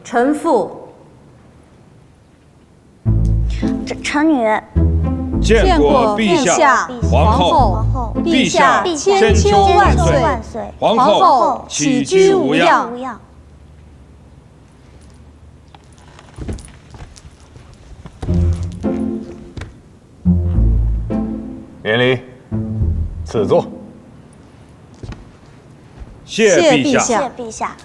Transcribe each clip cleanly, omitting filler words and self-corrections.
臣父。臣女见过陛下、皇后，陛下千秋万岁，皇后起居无恙。免礼，赐座。谢陛下。谢陛下。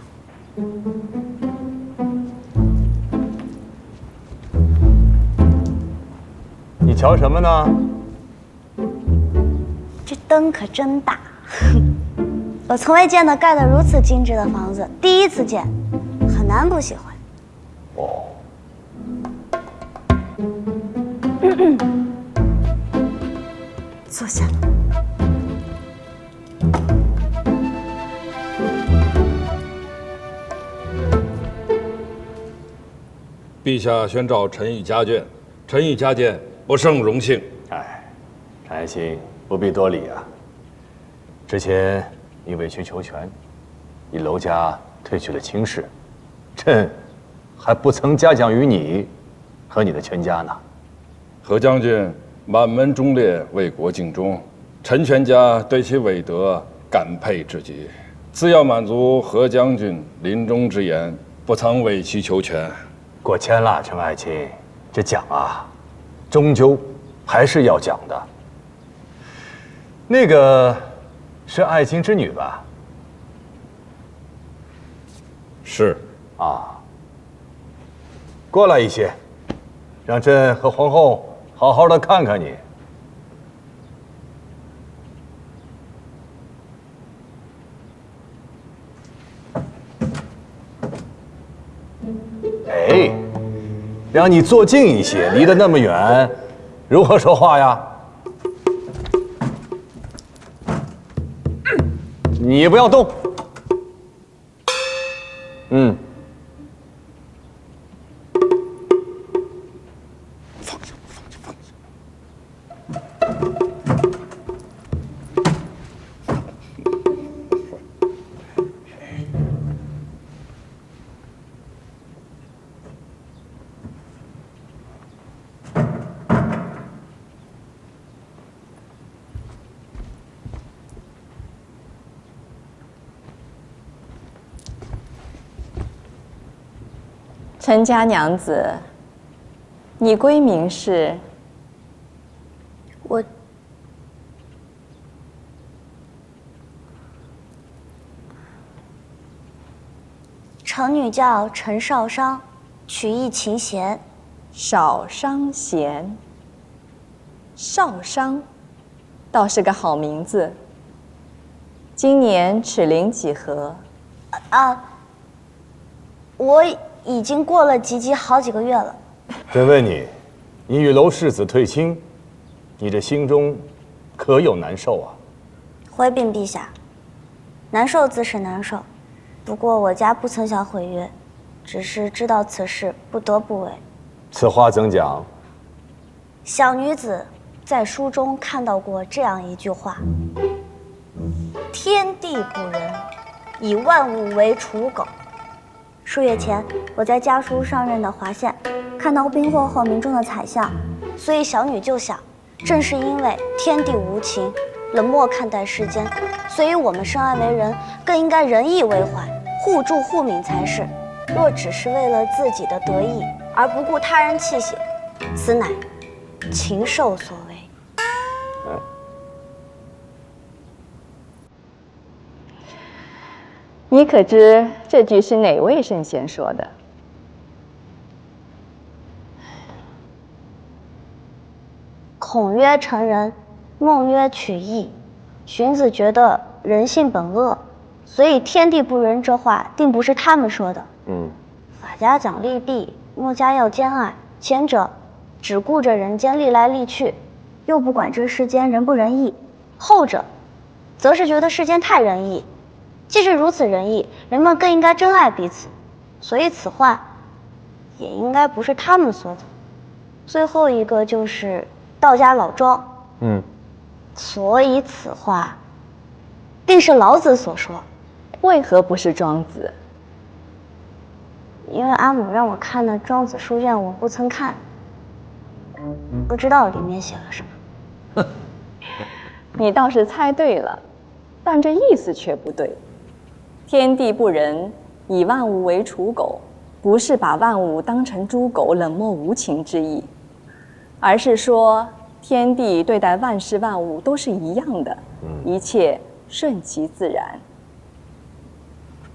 你瞧什么呢？这灯可真大，我从未见到盖得如此精致的房子，第一次见，很难不喜欢。哦。坐下。陛下宣召臣以家眷，臣以加见，不胜荣幸。哎，常爱卿不必多礼啊。之前你委曲求全，以娄家退去了卿士，朕还不曾嘉奖于你和你的全家呢。何将军满门忠烈，为国尽忠，臣全家对其伟德感佩至极。自要满足何将军临终之言，不曾委曲求全。过谦了，陈爱卿，这奖啊，终究还是要奖的。那个是爱卿之女吧？是啊。过来一些，让朕和皇后好好的看看你。哎，让你坐近一些，离得那么远，如何说话呀？你不要动。嗯。陈家娘子，你闺名是？我臣女叫陈少商，曲意琴弦。少商贤。少商，倒是个好名字。今年齿龄几何？我已经过了及笄好几个月了。朕问你，你与娄世子退亲，你这心中可有难受啊？回禀陛下，难受自是难受，不过我家不曾想毁约，只是知道此事不得不为。此话怎讲？小女子在书中看到过这样一句话：天地不仁，以万物为刍狗。数月前，我在家书上任的华县，看到兵祸后民众的惨象，所以小女就想，正是因为天地无情，冷漠看待世间，所以我们生而为人，更应该仁义为怀，互助互勉才是。若只是为了自己的得意而不顾他人气息，此乃禽兽所为。你可知这句是哪位圣贤说的？孔曰成仁，孟曰取义。荀子觉得人性本恶，所以天地不仁这话定不是他们说的。法家讲利弊，墨家要兼爱，前者只顾着人间利来利去，又不管这世间仁不仁义；后者则是觉得世间太仁义。既是如此仁义，人们更应该珍爱彼此，所以此话也应该不是他们说的。最后一个就是道家老庄，所以此话定是老子所说。为何不是庄子？因为阿母让我看的《庄子书卷》，我不曾看，不知道里面写了什么。你倒是猜对了，但这意思却不对。天地不仁，以万物为刍狗，不是把万物当成猪狗冷漠无情之意，而是说天地对待万事万物都是一样的，一切顺其自然。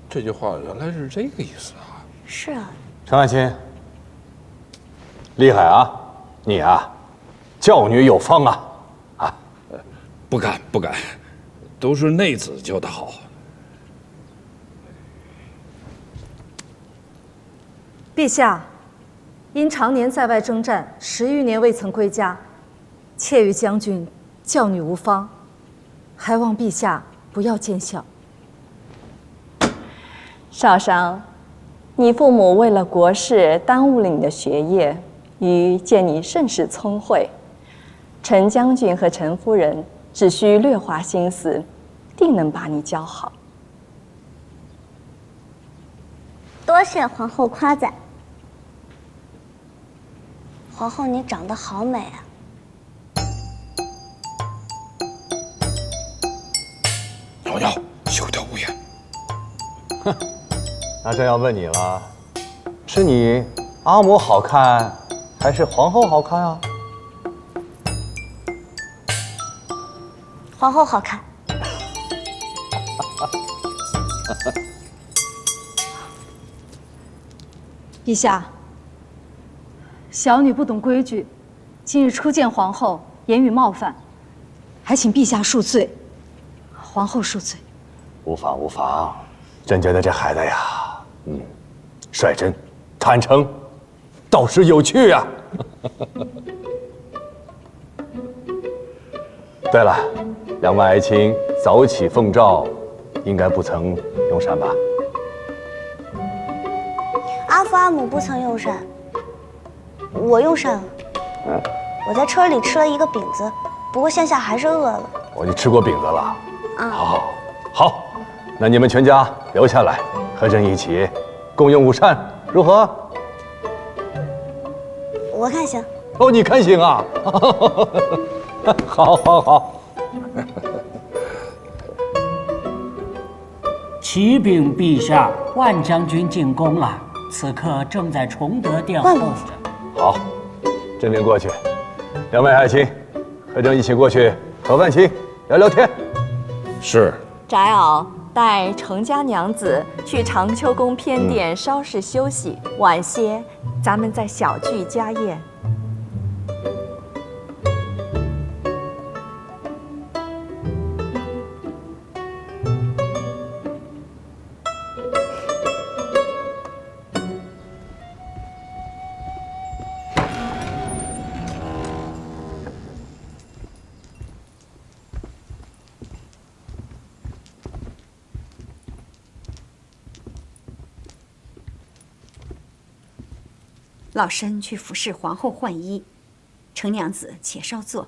这句话原来是这个意思啊！是啊，陈爱卿，厉害啊！你啊，教女有方啊！啊，不敢不敢，都是内子教的好。陛下，因常年在外征战，10余年未曾归家，妾与将军教女无方，还望陛下不要见笑。少商，你父母为了国事耽误了你的学业，余见你甚是聪慧，陈将军和陈夫人只需略花心思，定能把你教好。多谢皇后夸赞。皇后，你长得好美啊！老幺，休得无言。哼，那真要问你了，是你阿母好看，还是皇后好看啊？皇后好看。陛下，小女不懂规矩，今日初见皇后，言语冒犯，还请陛下恕罪。皇后恕罪。无妨无妨，朕觉得这孩子呀，率真、坦诚，倒是有趣啊。对了，两位爱卿早起奉诏，应该不曾用膳吧？阿父阿母不曾用膳，我用膳了。我在车里吃了一个饼子，不过现下还是饿了。哦，你吃过饼子了？啊，好，那你们全家留下来，和朕一起共用午膳，如何？我看行。哦，你看行啊？好。启禀陛下，万将军进宫了，此刻正在崇德殿候着。好，朕便过去。两位爱卿，和朕一起过去和万卿聊聊天。是。翟敖带程家娘子去长秋宫偏殿稍事休息，晚些咱们再小聚家宴。老身去服侍皇后换衣，程娘子且稍坐。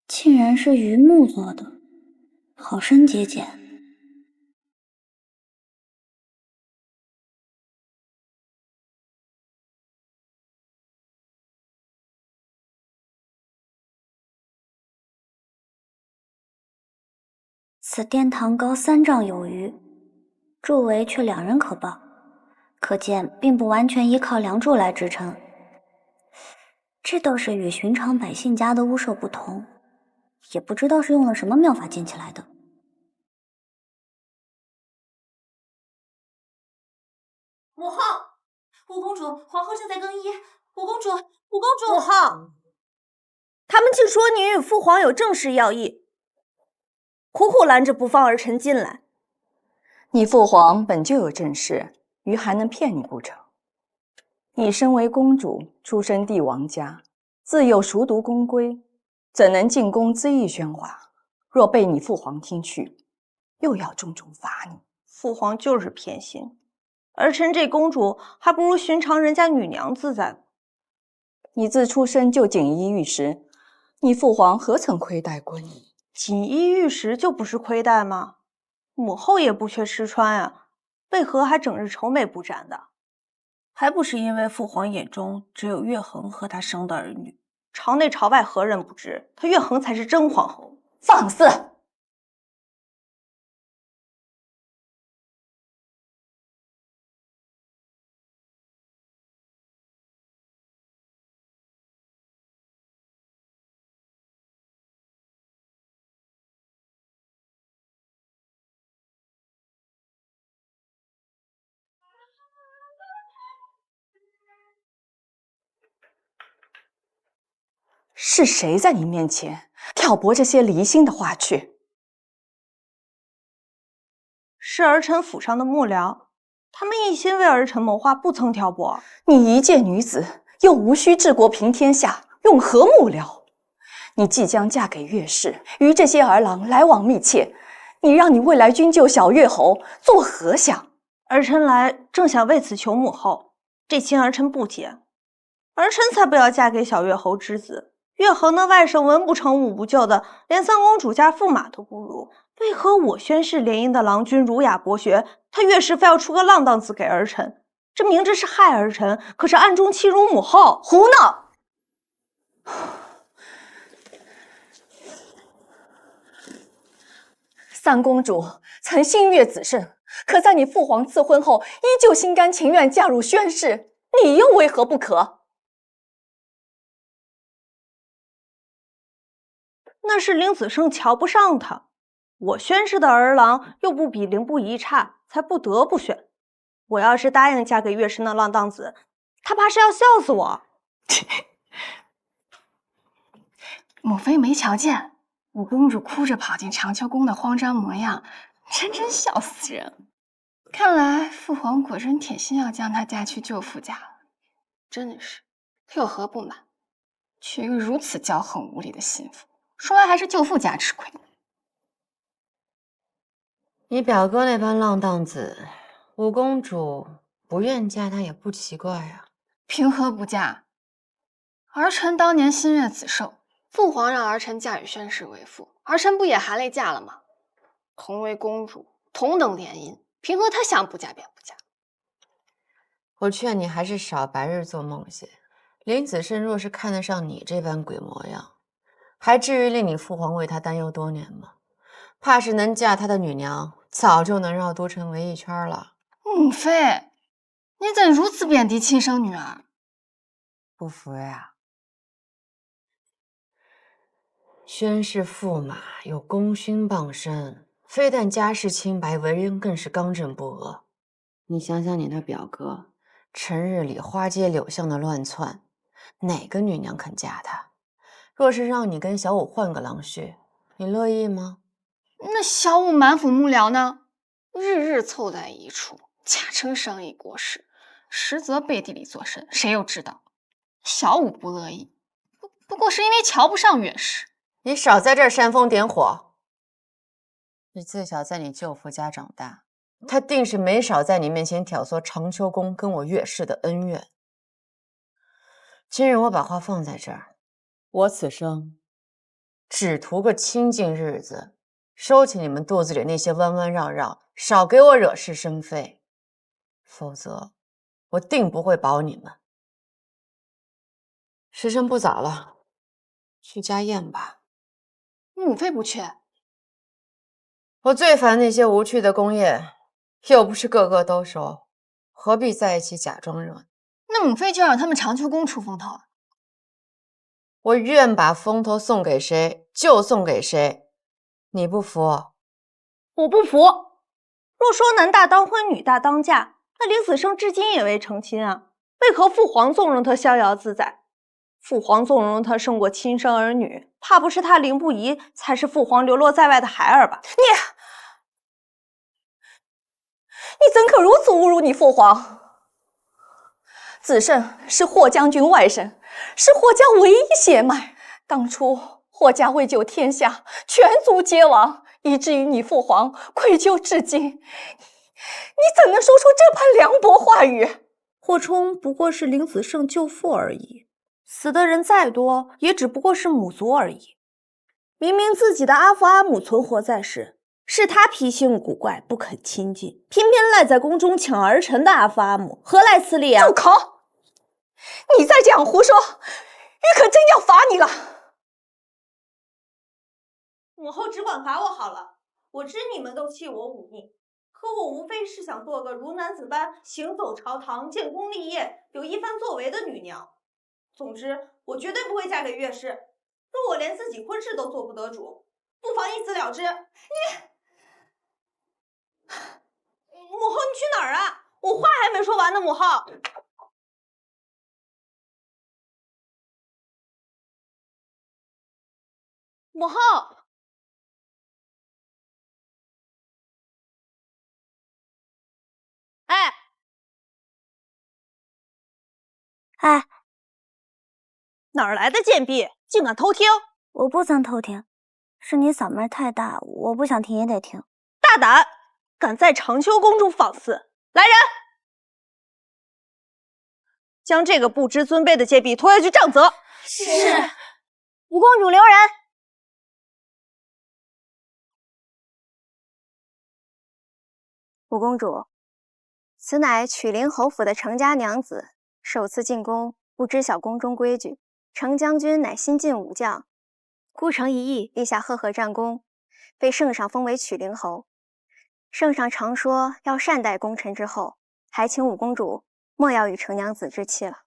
竟然是榆木做的，好生节俭。此殿堂高3丈有余，柱围却2人可抱，可见并不完全依靠梁柱来支撑。这倒是与寻常百姓家的屋舍不同，也不知道是用了什么妙法建起来的。母后，五公主，皇后正在更衣。五公主，母后，他们竟说你与父皇有正式要义，苦苦拦着不放儿臣进来。你父皇本就有正室，于还能骗你不成？你身为公主，出身帝王家，自有熟读宫规，怎能进宫恣意喧哗？若被你父皇听去，又要重重罚你。父皇就是偏心，儿臣这公主还不如寻常人家女娘自在。你自出生就锦衣玉食，你父皇何曾亏待过你？锦衣玉食就不是亏待吗？母后也不缺吃穿啊，为何还整日愁眉不展的？还不是因为父皇眼中只有月恒和他生的儿女，朝内朝外何人不知，他月恒才是真皇后。放肆！是谁在你面前挑拨这些离心的话去？是儿臣府上的幕僚，他们一心为儿臣谋划，不曾挑拨。你一介女子，又无需治国平天下，用何幕僚？你即将嫁给岳氏，与这些儿郎来往密切，你让你未来君舅小岳侯作何想？儿臣来正想为此求母后，这亲儿臣不解，儿臣才不要嫁给小岳侯之子。岳恒那外甥文不成武不就的，连三公主家驸马都不如，为何我宣室联姻的郎君儒雅博学，他岳氏非要出个浪荡子给儿臣？这明知是害儿臣，可是暗中欺辱母后。胡闹！三公主曾心悦子胜，可在你父皇赐婚后，依旧心甘情愿嫁入宣室，你又为何不可？那是林子胜瞧不上他，我宣室的儿郎又不比凌不疑差，才不得不选。我要是答应嫁给岳氏那浪荡子，他怕是要笑死我。母妃没瞧见五公主哭着跑进长秋宫的慌张模样，真笑死人。看来父皇果真铁心要将她嫁去舅父家了，真的是，他有何不满？娶一个如此骄横无理的心腹，说来还是舅父家吃亏。你表哥那般浪荡子，五公主不愿嫁他也不奇怪啊。凭何不嫁？儿臣当年心悦子受，父皇让儿臣嫁与宣室为妇，儿臣不也含泪嫁了吗？同为公主，同等联姻，凭何他想不嫁便不嫁？我劝你还是少白日做梦些。林子胜若是看得上你这般鬼模样，还至于令你父皇为他担忧多年吗？怕是能嫁他的女娘，早就能绕都城围一圈了。母妃，你怎如此贬低亲生女儿？不服呀？宣氏驸马有功勋傍身，非但家世清白，为人更是刚正不阿。你想想你那表哥，成日里花街柳巷的乱窜，哪个女娘肯嫁他？若是让你跟小五换个郎婿，你乐意吗？那小五满府幕僚呢？日日凑在一处，假称商议国事，实则背地里做甚，谁又知道？小五不乐意，不过是因为瞧不上岳氏。你少在这儿煽风点火。你自小在你舅父家长大，他定是没少在你面前挑唆长秋宫跟我岳氏的恩怨。今日我把话放在这儿，我此生只图个清静日子，收起你们肚子里那些弯弯绕绕，少给我惹是生非，否则我定不会保你们。时辰不早了，去家宴吧。母妃不去。我最烦那些无趣的宫宴，又不是个个都熟，何必在一起假装热闹？那母妃就让他们长秋宫出风头啊！我愿把风头送给谁就送给谁，你不服？我不服。若说男大当婚，女大当嫁，那林子胜至今也未成亲啊，为何父皇纵容他逍遥自在？父皇纵容他胜过亲生儿女，怕不是他凌不疑才是父皇流落在外的孩儿吧？你怎可如此侮辱你父皇？子胜是霍将军外甥，是霍家唯一血脉。当初霍家为救天下，全族皆亡，以至于你父皇愧疚至今。你怎能说出这般凉薄话语？霍冲不过是领子胜救父而已，死的人再多，也只不过是母族而已。明明自己的阿父阿母存活在世，是他脾性古怪，不肯亲近，偏偏赖在宫中抢儿臣的阿父阿母，何来此理啊！住口！你再这样胡说，玉可真要罚你了。母后只管罚我好了，我知你们都弃我忤逆，可我无非是想做个如男子般行走朝堂、建功立业、有一番作为的女娘。总之，我绝对不会嫁给岳氏。若我连自己婚事都做不得主，不妨一死了之。母后，你去哪儿啊？我话还没说完呢，母后。母后，哎，哎，哪儿来的贱婢，竟敢偷听？我不曾偷听，是你嗓门太大，我不想听也得听。大胆，敢在长秋宫中放肆！来人，将这个不知尊卑的贱婢拖下去杖责。是。五公主留人。五公主，此乃曲陵侯府的程家娘子，首次进宫，不知晓宫中规矩。程将军乃新晋武将，孤城一役，立下赫赫战功，被圣上封为曲陵侯。圣上常说要善待功臣之后，还请五公主莫要与程娘子置气了。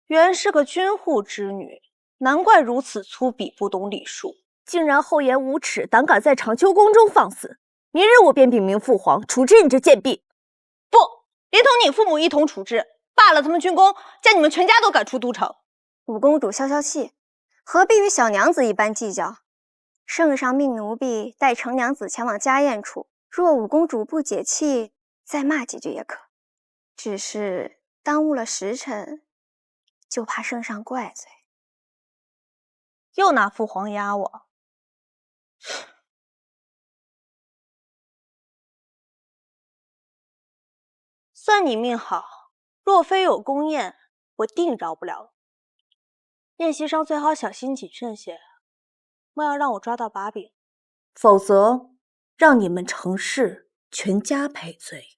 原是个军户之女，难怪如此粗鄙，不懂礼数，竟然厚颜无耻，胆敢在长秋宫中放肆。明日我便禀明父皇，处置你这贱婢。不，连同你父母一同处置，罢了他们军功，将你们全家都赶出都城。五公主消消气，何必与小娘子一般计较？圣上命奴婢带程娘子前往家宴处，若五公主不解气，再骂几句也可。只是耽误了时辰，就怕圣上怪罪。又拿父皇压我，算你命好，若非有宫宴，我定饶不了。宴席上最好小心谨慎些，莫要让我抓到把柄，否则让你们程氏全家赔罪。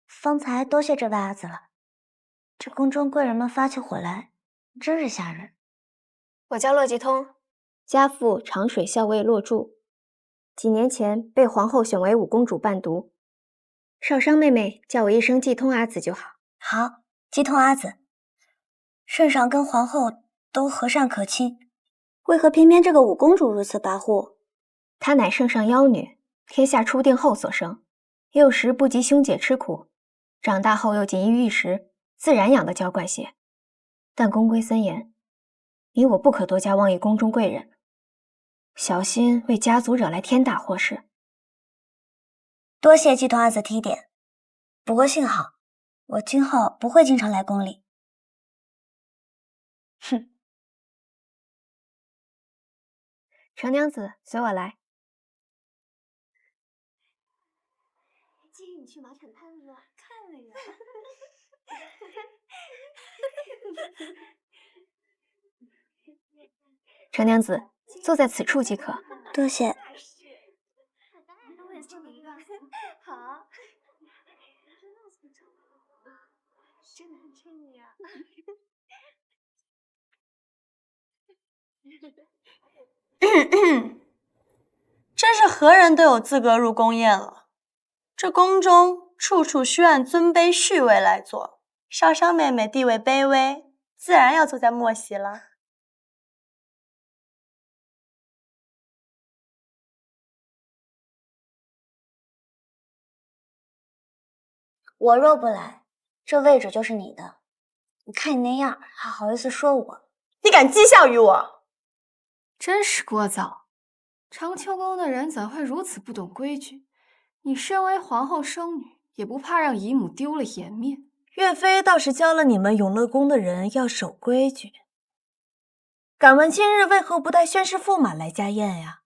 方才多谢这位阿紫了，这宫中贵人们发起火来，真是吓人。我叫骆继通，家父长水校尉骆柱，几年前被皇后选为五公主伴读。少商妹妹叫我一声继通阿紫就好。好，继通阿紫。圣上跟皇后都和善可亲，为何偏偏这个五公主如此跋扈？她乃圣上妖女，天下初定后所生，幼时不及兄姐吃苦，长大后又锦衣玉食，自然养得娇惯些。但宫规森严，你我不可多加妄议宫中贵人，小心为家族惹来天大祸事。多谢继通阿紫提点，不过幸好我今后不会经常来宫里。哼，程娘子，随我来。建议你去马场看了，看了呀。程娘子，坐在此处即可。多谢。好。真的很衬你啊。真是何人都有资格入宫宴了。这宫中处处需按尊卑序位来做，少商妹妹地位卑微，自然要坐在末席了。我若不来，这位置就是你的。你看你那样，还好意思说我？你敢讥笑于我？真是聒噪！长秋宫的人怎会如此不懂规矩？你身为皇后生女，也不怕让姨母丢了颜面？岳飞倒是教了你们永乐宫的人要守规矩。敢问今日为何不带宣誓驸马来家宴呀？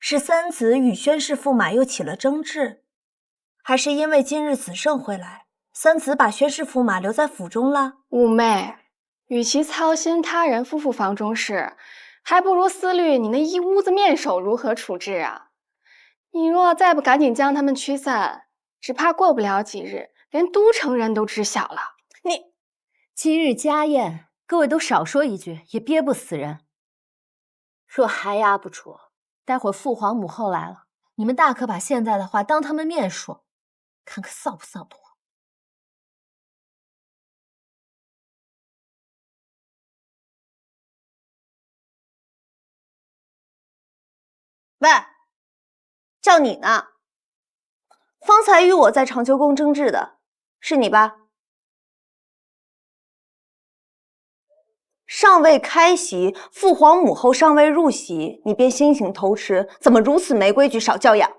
是三子与宣誓驸马又起了争执，还是因为今日子胜会来，三子把宣誓驸马留在府中了？五妹，与其操心他人夫妇房中事，还不如思虑你那一屋子面首如何处置啊！你若再不赶紧将他们驱散，只怕过不了几日，连都城人都知晓了。你今日家宴，各位都少说一句，也憋不死人。若还压不住，待会儿父皇母后来了，你们大可把现在的话当他们面说，看看臊不臊得慌。喂，叫你呢。方才与我在长秋宫争执的是你吧？尚未开席，父皇母后尚未入席，你便先行偷吃，怎么如此没规矩，少教养？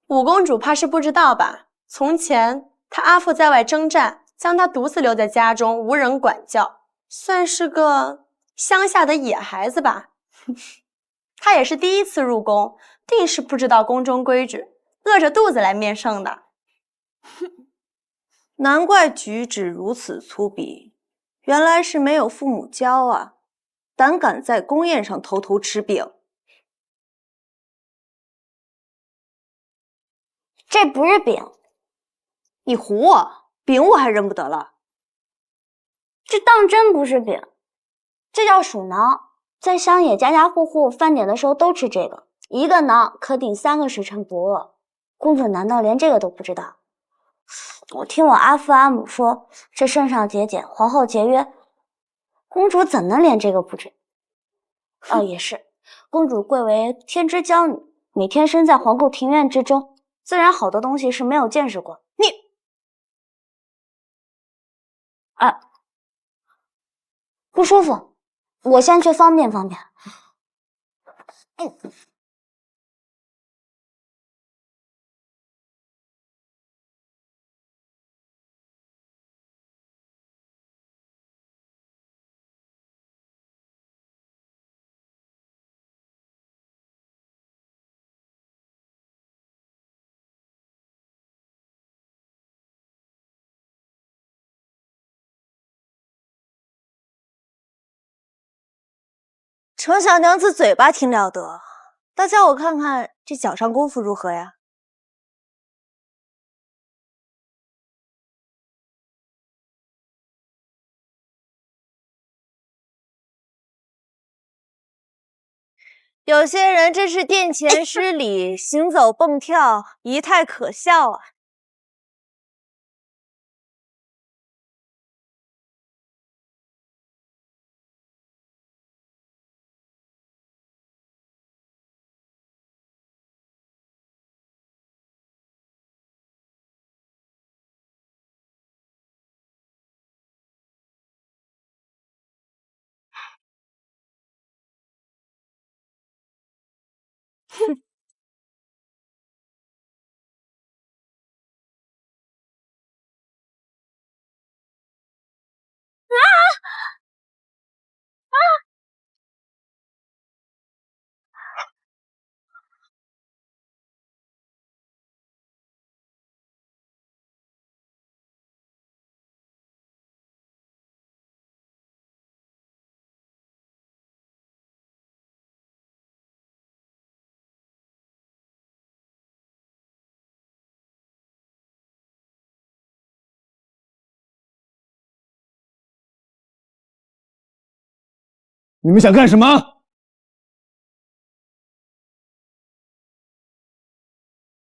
五公主怕是不知道吧？从前她阿父在外征战，将她独自留在家中，无人管教，算是个乡下的野孩子吧。她也是第一次入宫，定是不知道宫中规矩，饿着肚子来面圣的。难怪举止如此粗鄙，原来是没有父母教啊！胆敢在宫宴上偷偷吃饼。这不是饼，你唬我，饼我还认不得了。这当真不是饼，这叫薯囊，在乡野家家户户饭点的时候都吃这个，一个馕可顶3个时辰不饿。公主难道连这个都不知道？我听我阿父阿母说，这圣上节俭，皇后节约，公主怎能连这个不知？哦，也是，公主贵为天之娇女，每天身在皇宫庭院之中，自然好多东西是没有见识过。你，不舒服，我先去方便方便。丞相娘子嘴巴挺了得，倒叫我看看这脚上功夫如何呀？有些人真是殿前失礼，行走蹦跳，仪态可笑啊！哼。你们想干什么？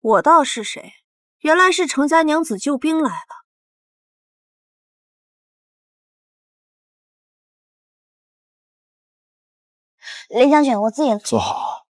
我道是谁？原来是程家娘子救兵来了。林将军，我自己坐好。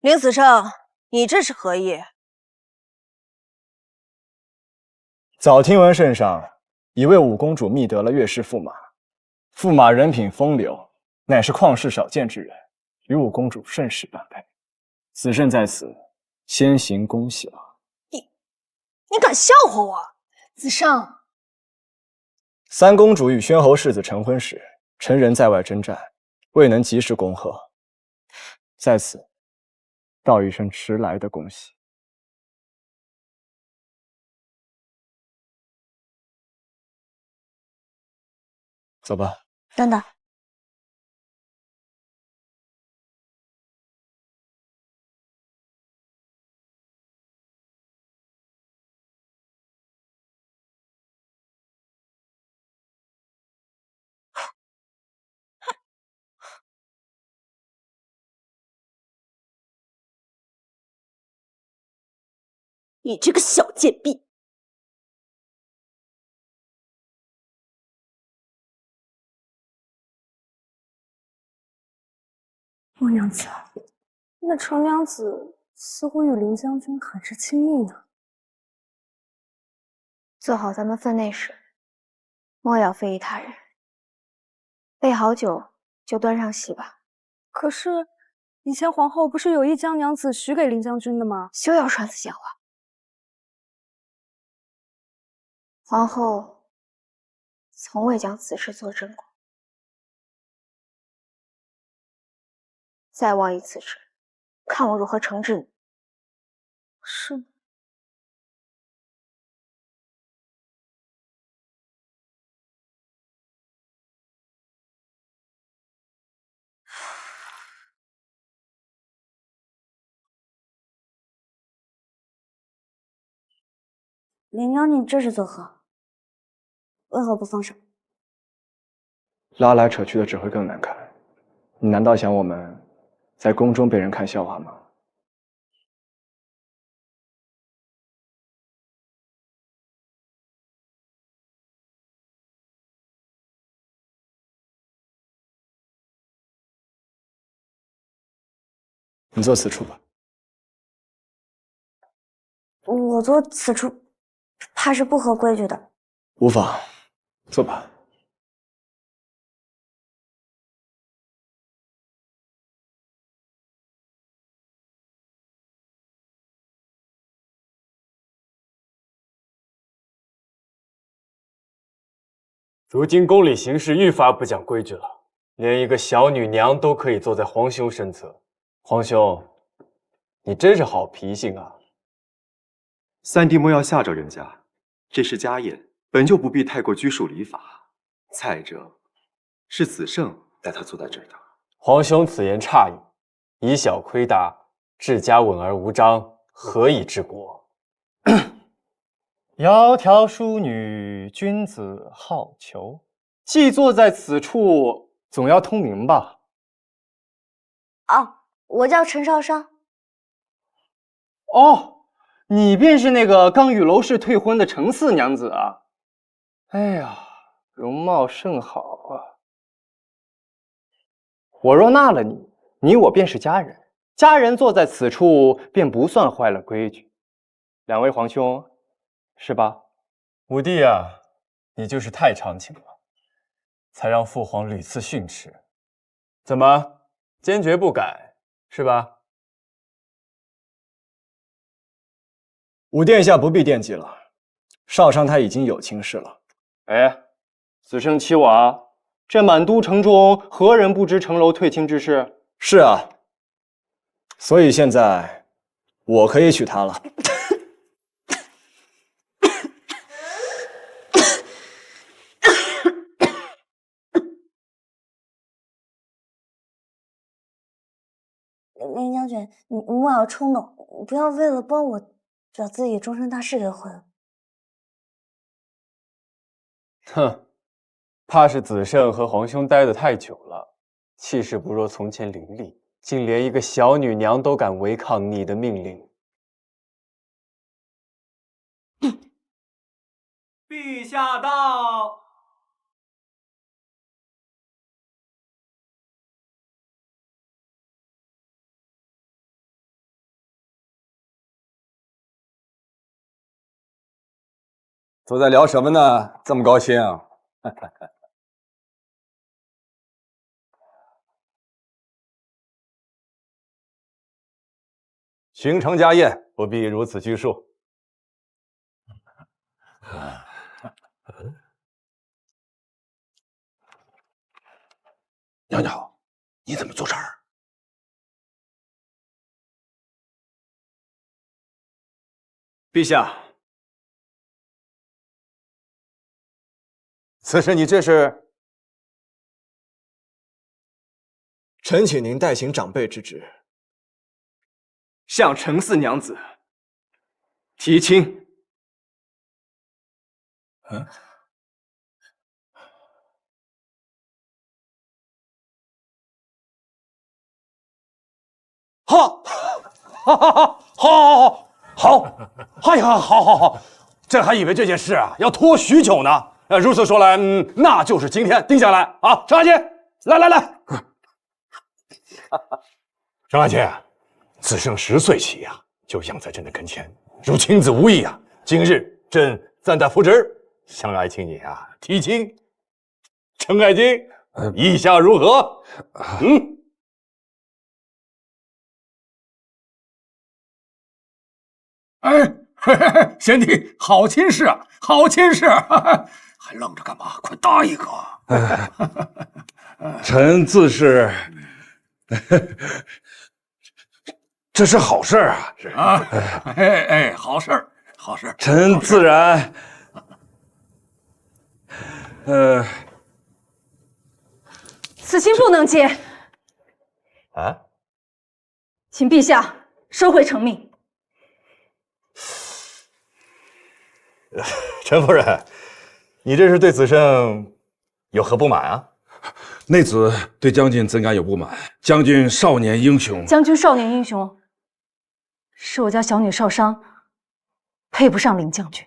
林子胜，你这是何意？早听闻圣上已为五公主觅得了岳氏驸马，驸马人品风流，乃是旷世少见之人，与五公主甚是般配。子胜在此先行恭喜了。你敢笑话我？子胜，三公主与宣侯世子成婚时，臣人在外征战，未能及时恭贺，在此道一声迟来的恭喜。走吧。等等，你这个小贱婢！莫娘子，那程娘子似乎与林将军很是亲密呢。做好咱们分内事，莫要非议他人。备好酒，就端上席吧。可是，以前皇后不是有意将娘子许给林将军的吗？休要耍此闲话。皇后从未将此事作证过。再妄议此事，看我如何惩治你。是。林将军这是作何？为何不放手？拉来扯去的只会更难看。你难道想我们在宫中被人看笑话吗？你坐此处吧。我坐此处，怕是不合规矩的。无妨，坐吧。如今宫里行事愈发不讲规矩了，连一个小女娘都可以坐在皇兄身侧。皇兄，你真是好脾性啊！三弟莫要吓着人家，这是家宴，本就不必太过拘束礼法。再者，是子胜带他坐在这儿的。皇兄此言差矣，以小亏大，治家稳而无章，何以治国？窈窕淑女，君子好逑。既坐在此处，总要通明吧？哦，我叫陈少商。哦，你便是那个刚与娄氏退婚的程四娘子啊！哎呀，容貌甚好啊！我若纳了你，你我便是家人，家人坐在此处，便不算坏了规矩。两位皇兄，是吧？五弟啊，你就是太长情了，才让父皇屡次训斥。怎么，坚决不改，是吧？五殿下不必惦记了，少商他已经有亲事了。哎，子胜欺我啊！这满都城中何人不知城楼退亲之事？是啊，所以现在我可以娶她了。林将军，你莫要冲动，不要为了帮我，把自己终身大事给毁了。哼，怕是子胜和皇兄待得太久了，气势不若从前凌厉，竟连一个小女娘都敢违抗你的命令。陛下到。都在聊什么呢？这么高兴？行程家宴，不必如此拘束。娘娘，你怎么坐这儿？陛下，此事你这是？臣请您代行长辈之职，向程四娘子提亲。好，好，哎呀，好，朕还以为这件事啊要拖许久呢。如此说来，那就是今天定下来啊。程爱卿，来，程爱卿，子胜10岁起呀，就养在朕的跟前，如亲子无异啊。今日朕暂代复职，向爱卿你啊提亲。程爱卿，意下如何？贤弟，好亲事啊，好亲事！还愣着干嘛？快答一个！臣自是，这是好事啊！是啊，好事，好事。臣自然，此亲不能接。啊，请陛下收回成命。陈夫人，你这是对子胜有何不满啊？内子对将军怎敢有不满？将军少年英雄，将军少年英雄，是我家小女少商，配不上林将军。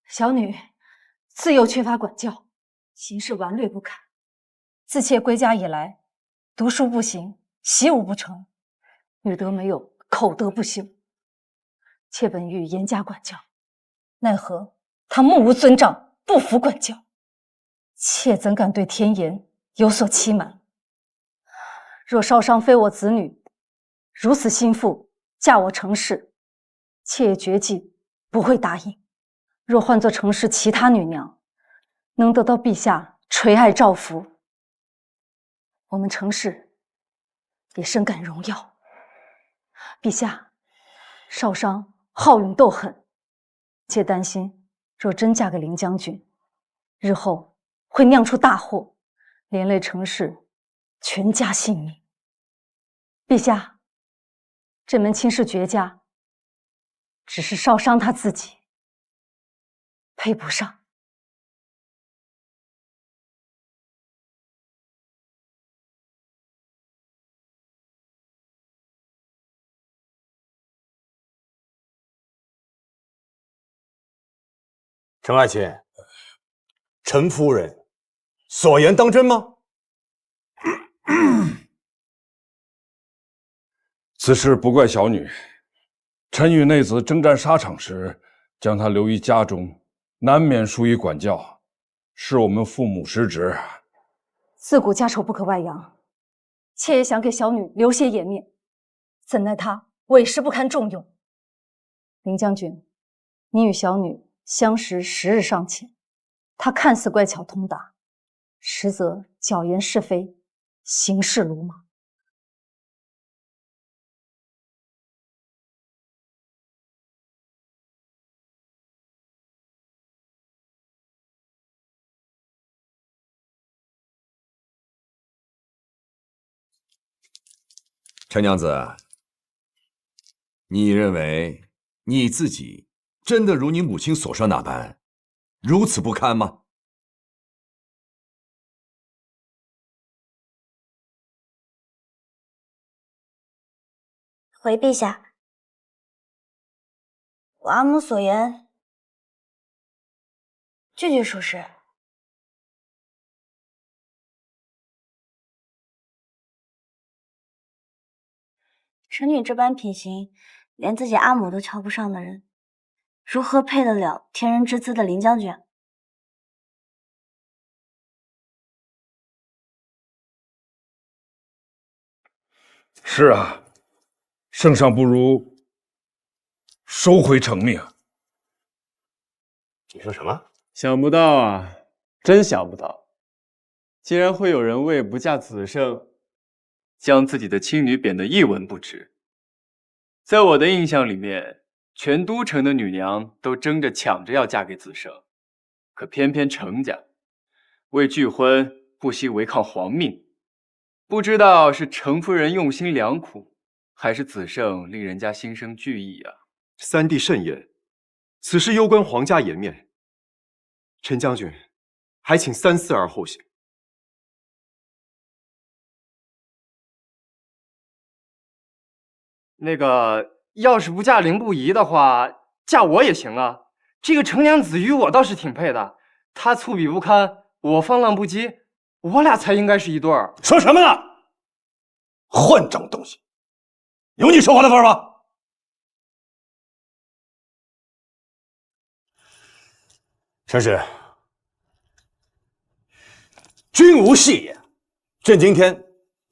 小女自幼缺乏管教，行事顽劣不堪。自妾归家以来，读书不行，习武不成，女德没有，口德不修。妾本欲严加管教，奈何他目无尊长，不服管教。妾怎敢对天颜有所欺瞒？若少商非我子女，如此心腹嫁我程氏，妾也绝计不会答应。若换作程氏其他女娘，能得到陛下垂爱照拂，我们程氏也深感荣耀。陛下，少商好勇斗狠，妾担心若真嫁给林将军，日后会酿出大祸，连累程氏全家性命。陛下，这门亲事绝佳，只是少商他自己配不上。程爱卿，陈夫人所言当真吗？此事不怪小女。臣与内子征战沙场时，将她留于家中，难免疏于管教，是我们父母失职。自古家丑不可外扬，妾也想给小女留些颜面，怎奈她委实不堪重用。林将军，你与小女相识10日尚浅，她看似乖巧通达，实则巧言是非，行事鲁莽。陈娘子，你认为你自己真的如你母亲所说那般，如此不堪吗？回陛下，我阿母所言，句句属实。臣女这般品行，连自己阿母都瞧不上的人，如何配得了天人之姿的林将军？是啊，圣上不如收回成命。你说什么？想不到啊，真想不到，竟然会有人为不嫁子胜，将自己的亲女贬得一文不值。在我的印象里面，全都城的女娘都争着抢着要嫁给子胜，可偏偏程家为拒婚不惜违抗皇命。不知道是程夫人用心良苦，还是子胜令人家心生惧意啊。三弟慎言，此事攸关皇家颜面，陈将军还请三思而后行。那个，要是不嫁凌不疑的话，嫁我也行啊。这个程娘子与我倒是挺配的，她粗鄙不堪，我放浪不羁，我俩才应该是一对儿。说什么呢？混账东西，有你说话的份儿吗？陈氏，君无戏言。朕今天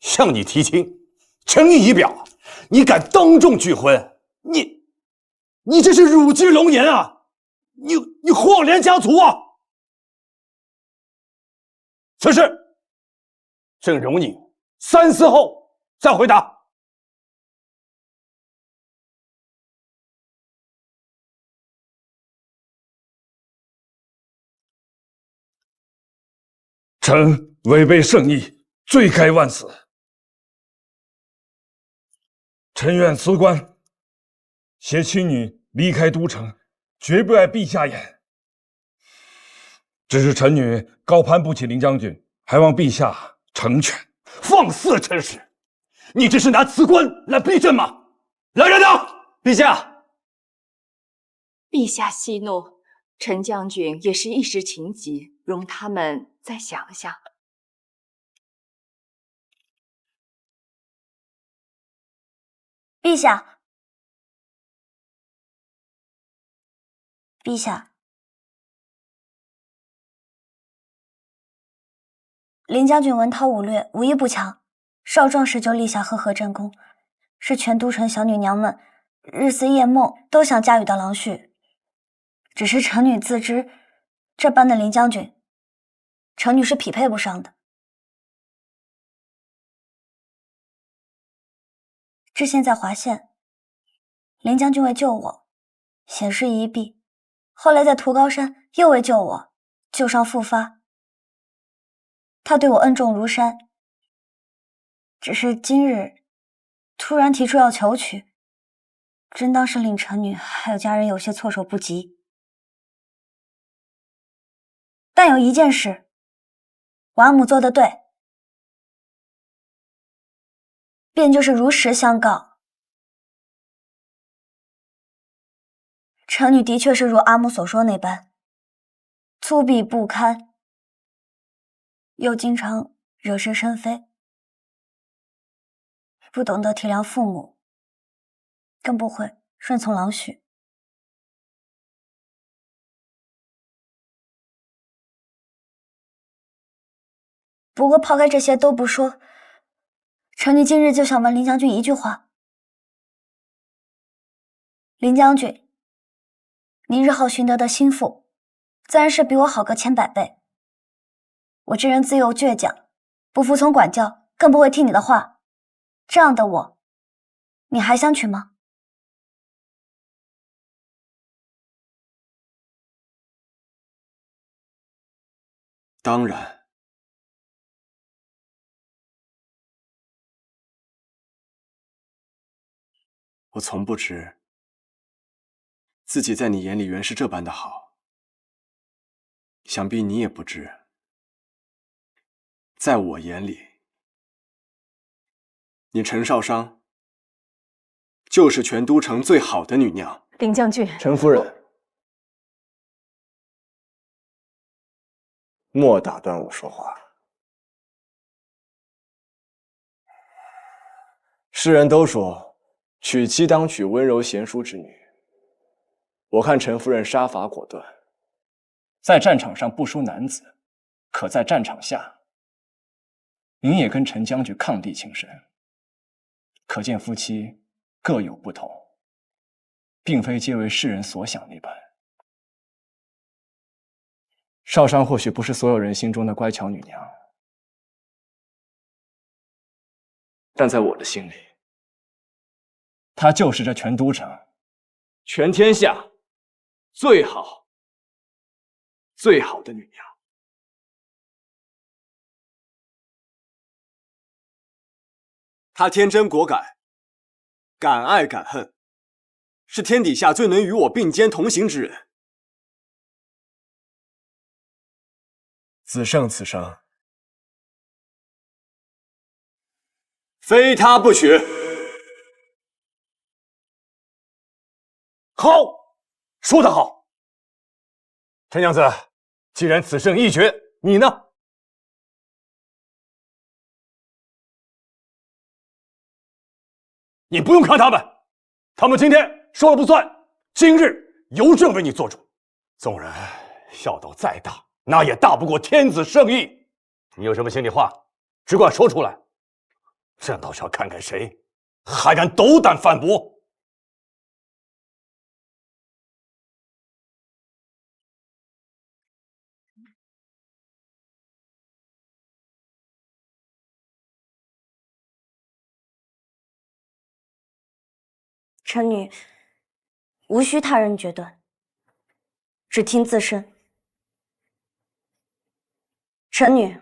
向你提亲，诚意已表，你敢当众拒婚，你这是辱居龙颜啊！你晃连家族啊！此事，朕容你三思后再回答。臣违背圣意，罪该万死。臣愿辞官，携妻女离开都城，绝不碍陛下眼。只是臣女高攀不起林将军，还望陛下成全。放肆，陈氏！你这是拿辞官来逼朕吗？来人呐！陛下，陛下息怒，陈将军也是一时情急，容他们再想想。陛下，陛下，林将军文韬武略，武艺不强，少壮时就立下赫赫战功，是全都城小女娘们日思夜梦都想驾驭的郎婿。只是臣女自知，这般的林将军，臣女是匹配不上的。之前在华县，林将军为救我，险事一避；后来在屠高山，又为救我，旧伤复发。他对我恩重如山，只是今日突然提出要求娶，真当是令臣女还有家人有些措手不及。但有一件事，我阿母做得对，便就是如实相告。臣女的确是如阿母所说那般，粗鄙不堪，又经常惹是生非，不懂得体谅父母，更不会顺从郎婿。不过抛开这些都不说，臣女今日就想问林将军一句话。林将军，你日后寻得的心腹，自然是比我好个千百倍。我这人自幼倔强，不服从管教，更不会听你的话。这样的我，你还想娶吗？当然。我从不知自己在你眼里原是这般的好，想必你也不知，在我眼里，你陈少商就是全都城最好的女娘。林将军，陈夫人，莫打断我说话。世人都说，娶妻当娶温柔贤淑之女。我看陈夫人杀伐果断，在战场上不输男子，可在战场下，您也跟陈将军抗敌情深。可见夫妻各有不同，并非皆为世人所想那般。少商或许不是所有人心中的乖巧女娘，但在我的心里，她就是这全都城、全天下最好的女娘。她天真果敢，敢爱敢恨，是天底下最能与我并肩同行之人。子胜此生，非她不娶。好，说得好。陈娘子，既然此胜一决，你呢？你不用看他们，他们今天说了不算，今日由朕为你做主。纵然孝道再大，那也大不过天子圣意。你有什么心里话，只管说出来。朕倒是要看看谁还敢斗胆反驳。臣女无需他人决断，只听自身。臣女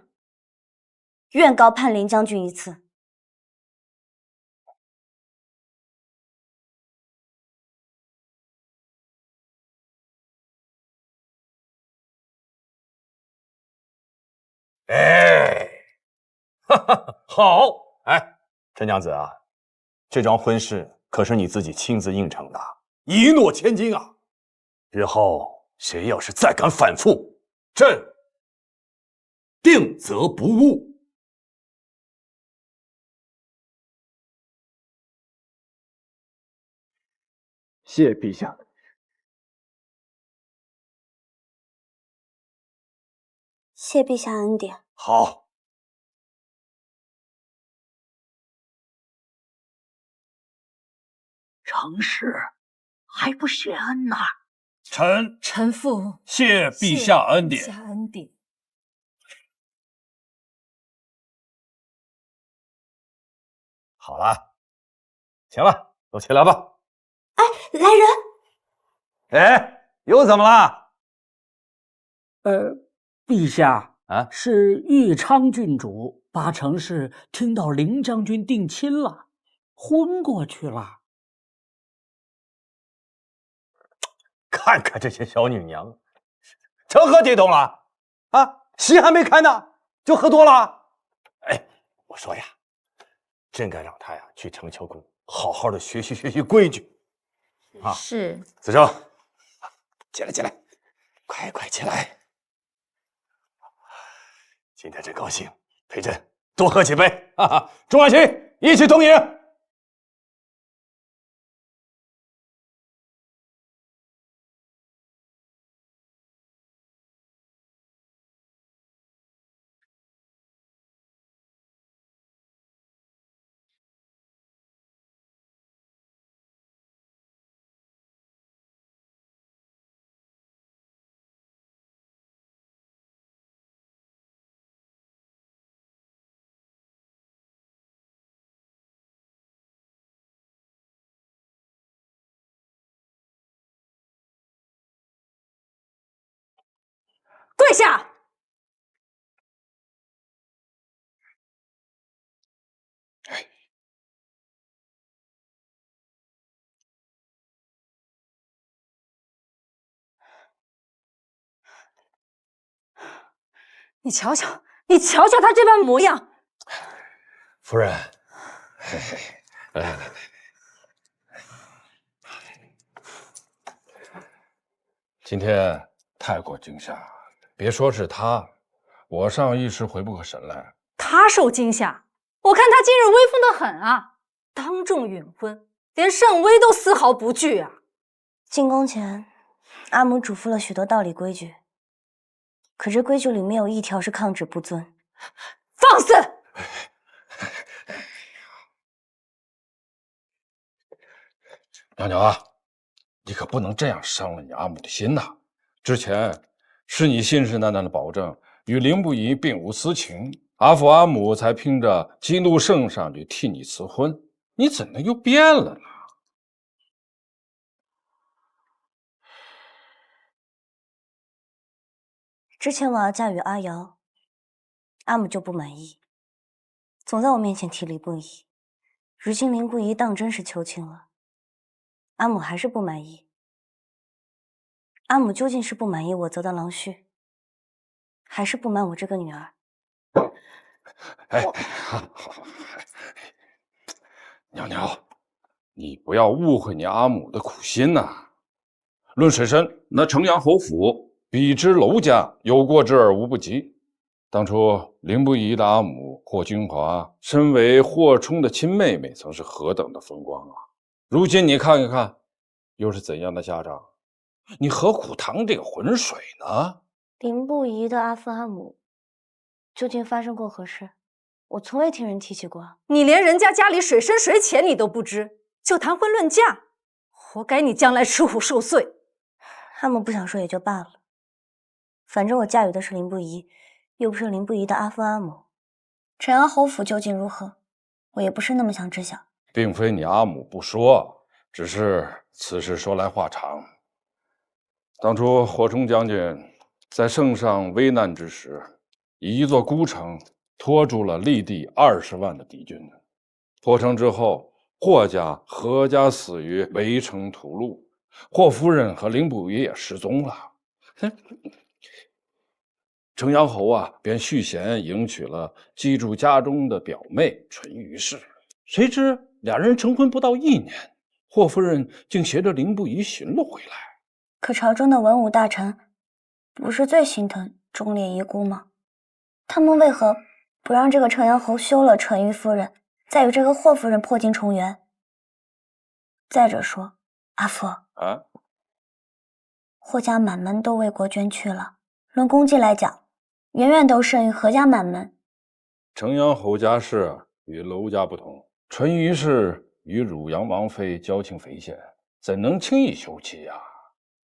愿高攀林将军一次。哎，哈哈，好！哎，陈娘子啊，这桩婚事可是你自己亲自应承的，一诺千金啊！日后谁要是再敢反复，朕定责不误。谢陛下。谢陛下恩典。好。成事还不谢恩呐？臣父谢陛下恩典。下恩典。好了，行了，都起来吧。哎，来人！哎，又怎么了？陛下啊，是义昌郡主八成是听到林将军定亲了，昏过去了。看看这些小女娘，成何体统了？啊，席还没开呢，就喝多了。哎，我说呀，真该让她呀去成秋宫，好好的学习规矩。啊，是。子胜，起来，快起来！今天真高兴，陪朕多喝几杯，哈哈！众爱卿一起同饮。跪下！你瞧瞧他这般模样。夫人，来，今天太过惊吓，别说是他，我上一时回不过神来。他受惊吓，我看他今日威风得很啊，当众允婚，连圣威都丝毫不惧啊。进宫前，阿母嘱咐了许多道理规矩，可这规矩里没有一条是抗旨不遵。放肆！娘娘啊，你可不能这样伤了你阿母的心呐！之前是你信誓旦旦的保证与凌不疑并无私情，阿父阿母才凭着激怒圣上去替你辞婚，你怎能又变了呢？之前我要嫁与阿瑶，阿母就不满意，总在我面前提凌不疑。如今凌不疑当真是求亲了，阿母还是不满意。阿母究竟是不满意我择的郎婿，还是不满我这个女儿？哎，娘娘，你不要误会你阿母的苦心呐。论水深，那城阳侯府比之娄家有过之而无不及。当初凌不疑的阿母霍君华，身为霍冲的亲妹妹，曾是何等的风光啊！如今你看一看，又是怎样的下场？你何苦趟这个浑水呢？凌不疑的阿父阿母究竟发生过何事？我从未听人提起过。你连人家家里水深水浅你都不知，就谈婚论嫁，活该你将来吃苦受罪。阿母不想说也就罢了，反正我嫁与的是凌不疑，又不是凌不疑的阿父阿母。城阳侯府究竟如何，我也不是那么想知晓。并非你阿母不说，只是此事说来话长。当初霍冲将军在圣上危难之时，以一座孤城拖住了立地20万的敌军。破城之后，霍家、何家死于围城屠戮，霍夫人和凌不疑也失踪了。城阳侯啊，便续弦迎娶了寄住家中的表妹淳于氏。谁知俩人成婚不到1年，霍夫人竟携着凌不疑寻了回来。可朝中的文武大臣不是最心疼忠烈遗孤吗？他们为何不让这个城阳侯休了淳于夫人，再与这个霍夫人破镜重圆？再者说，阿父啊，霍家满门都为国捐躯了，论功绩来讲，远远都胜于何家满门。城阳侯家世与娄家不同，淳于氏与汝阳王妃交情匪浅，怎能轻易休妻呀？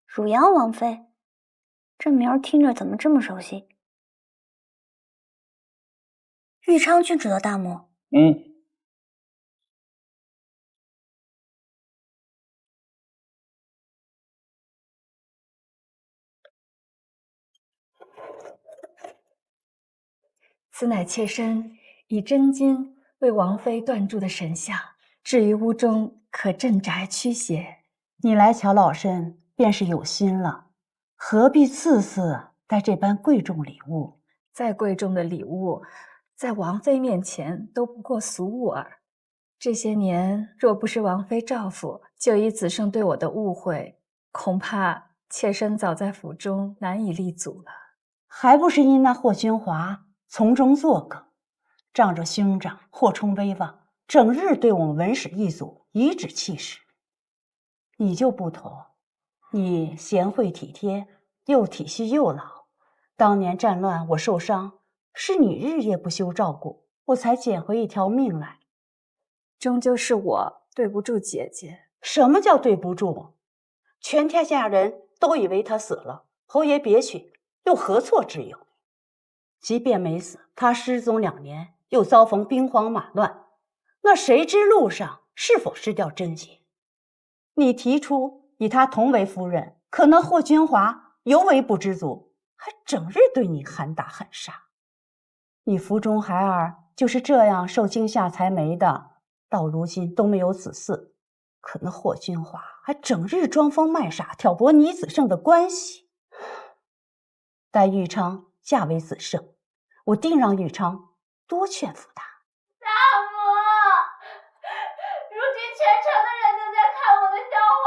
汝阳王妃，这名儿听着怎么这么熟悉？豫昌郡主的大母。此乃妾身以真金为王妃锻铸的神像，置于屋中，可镇宅驱邪。你来瞧老身，便是有心了，何必次次带这般贵重礼物？再贵重的礼物，在王妃面前都不过俗物耳。这些年若不是王妃照拂，就以子胜对我的误会，恐怕妾身早在府中难以立足了。还不是因那霍君华从中作梗，仗着兄长霍冲威望，整日对我们文史一族颐指气使。你就不同，你贤惠体贴，又体恤幼老。当年战乱我受伤，是你日夜不休照顾，我才捡回一条命来。终究是我对不住姐姐。什么叫对不住？全天下人都以为他死了，侯爷别娶，又何错之有？即便没死，他失踪2年，又遭逢兵荒马乱，那谁知路上是否失掉贞洁？你提出以他同为夫人，可那霍君华尤为不知足，还整日对你喊打喊杀。你腹中孩儿就是这样受惊吓才没的，到如今都没有子嗣。可那霍君华还整日装疯卖傻，挑拨你子胜的关系。待豫昌嫁为子胜，我定让豫昌多劝服他。大母，如今全城的人都在看我的笑话，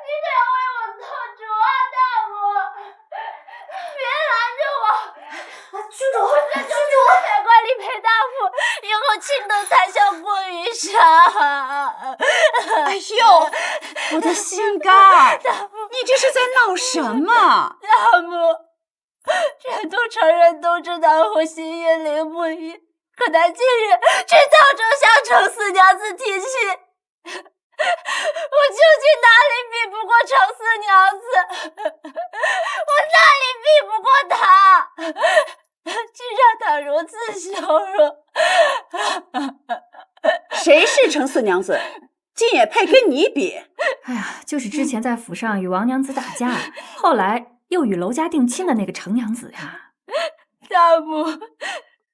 你得为我做主啊，大母！郡主，别怪李裴大夫，以后请都才小过于杀。哎呦，我的心肝！你这是在闹什么？大母，全都承认东芝大夫心意灵不一，可他近日去曹州向程四娘子提亲，我究竟哪里比不过程四娘子？我哪里比不过她？竟让她如此羞辱！谁是程四娘子？竟也配跟你比？哎呀，就是之前在府上与王娘子打架，后来又与娄家定亲的那个程娘子呀。大母，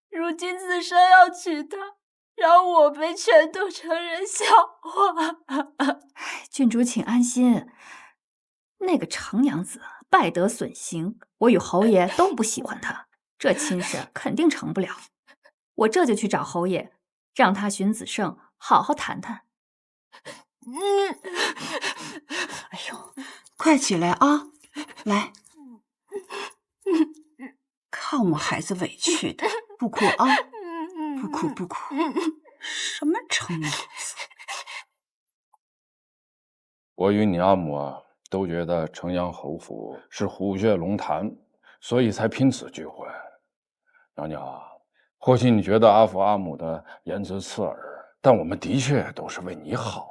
如今子生要娶她，让我被全都成人笑话。郡主请安心，那个程娘子败德损行，我与侯爷都不喜欢她，这亲事肯定成不了。我这就去找侯爷，让他寻子胜好好谈谈。哎呦，快起来啊！来，看我们孩子委屈的，不哭啊！不哭不哭。什么程娘子？我与你阿母都觉得城阳侯府是虎穴龙潭，所以才拼死拒婚。娘娘，或许你觉得阿父阿母的言辞刺耳，但我们的确都是为你好。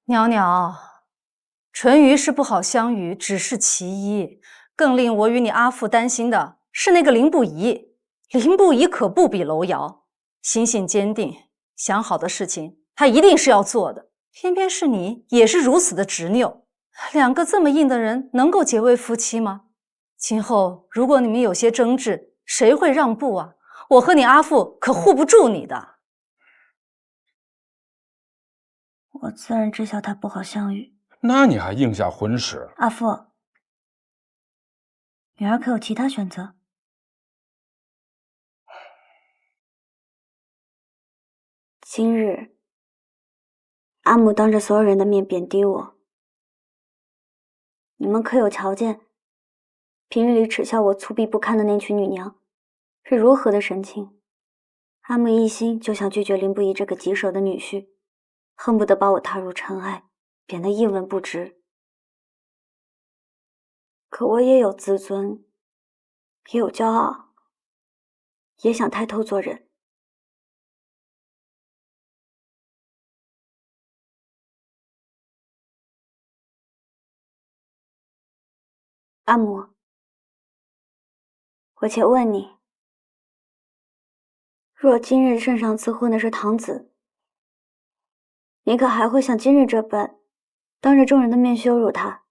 娘娘，淳于是不好相与，只是其一。更令我与你阿父担心的是那个林不疑。林不疑可不比楼瑶，心性坚定，想好的事情他一定是要做的。偏偏是你也是如此的执拗，两个这么硬的人能够结为夫妻吗？今后如果你们有些争执，谁会让步啊？我和你阿父可护不住你的。我自然知晓他不好相遇，那你还应下婚事？阿父，女儿可有其他选择？今日，阿母当着所有人的面贬低我，你们可有瞧见？平日里耻笑我粗鄙不堪的那群女娘，是如何的神情？阿母一心就想拒绝林不疑这个棘手的女婿，恨不得把我踏入尘埃，贬得一文不值。可我也有自尊，也有骄傲，也想抬头做人。阿母，我且问你，若今日圣上赐婚的是堂子，你可还会像今日这般，当着众人的面羞辱他？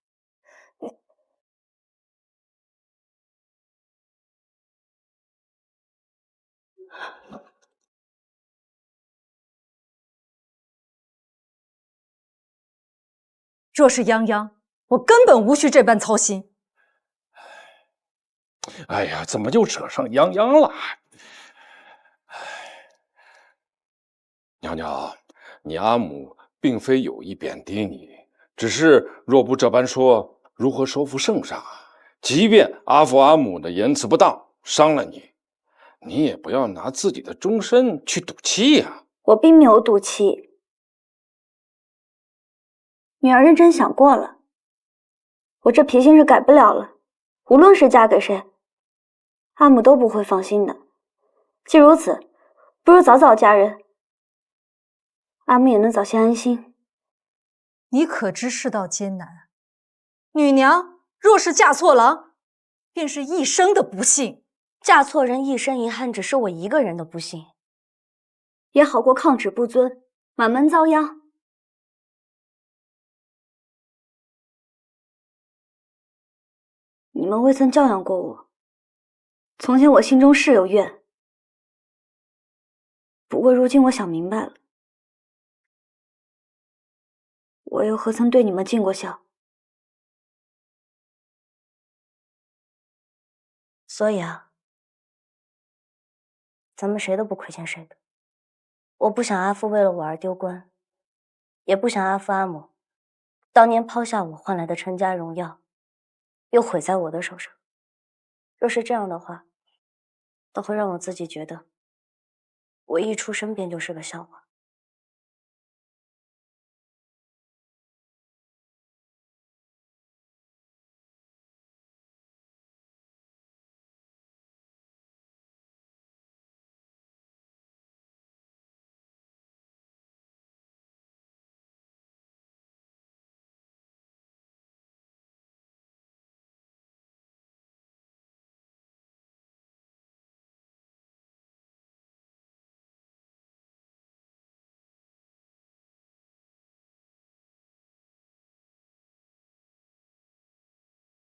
若是泱泱，我根本无需这般操心。哎呀，怎么就扯上泱泱了？娘娘，你阿母并非有意贬低你，只是若不这般说，如何收复圣上啊？即便阿父阿母的言辞不当，伤了你，你也不要拿自己的终身去赌气呀。我并没有赌气，女儿认真想过了，我这脾性是改不了了，无论是嫁给谁，阿母都不会放心的。既如此，不如早早嫁人，阿母也能早些安心。你可知世道艰难，女娘若是嫁错郎，便是一生的不幸。嫁错人一生遗憾，只是我一个人的不幸，也好过抗旨不遵，满门遭殃。你们未曾教养过我，从前我心中是有怨，不过如今我想明白了，我又何曾对你们尽过孝？所以啊，咱们谁都不亏欠谁的。我不想阿父为了我而丢官，也不想阿父阿母当年抛下我换来的陈家荣耀，又毁在我的手上。若是这样的话，倒会让我自己觉得，我一出生便就是个笑话。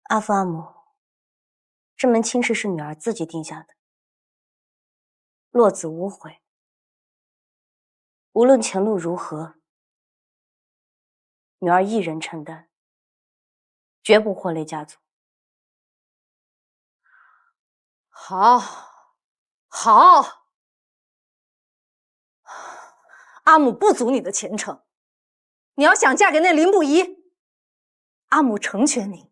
阿父阿母，这门亲事是女儿自己定下的，落子无悔。无论前路如何，女儿一人承担，绝不祸累家族。好，好，阿母不阻你的前程。你要想嫁给那林不疑，阿母成全你。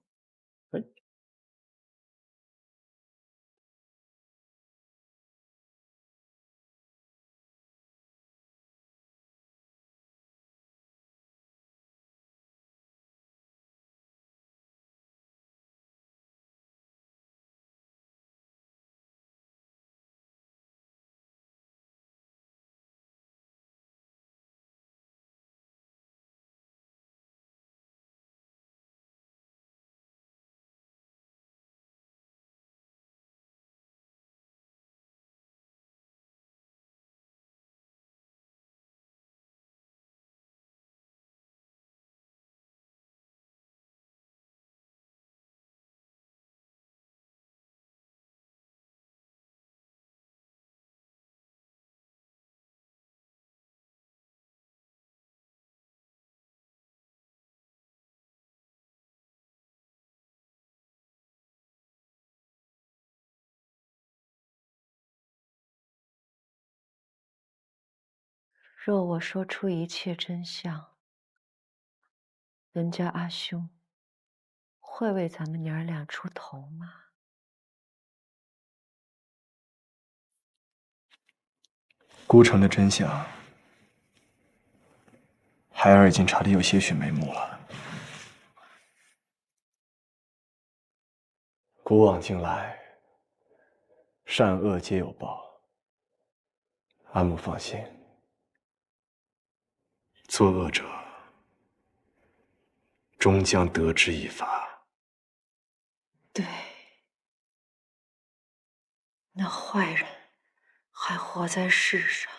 若我说出一切真相，人家阿兄会为咱们娘儿俩出头吗？孤城的真相，孩儿已经查得有些许眉目了。古往今来，善恶皆有报。阿母放心，作恶者终将得之以罚。对，那坏人还活在世上，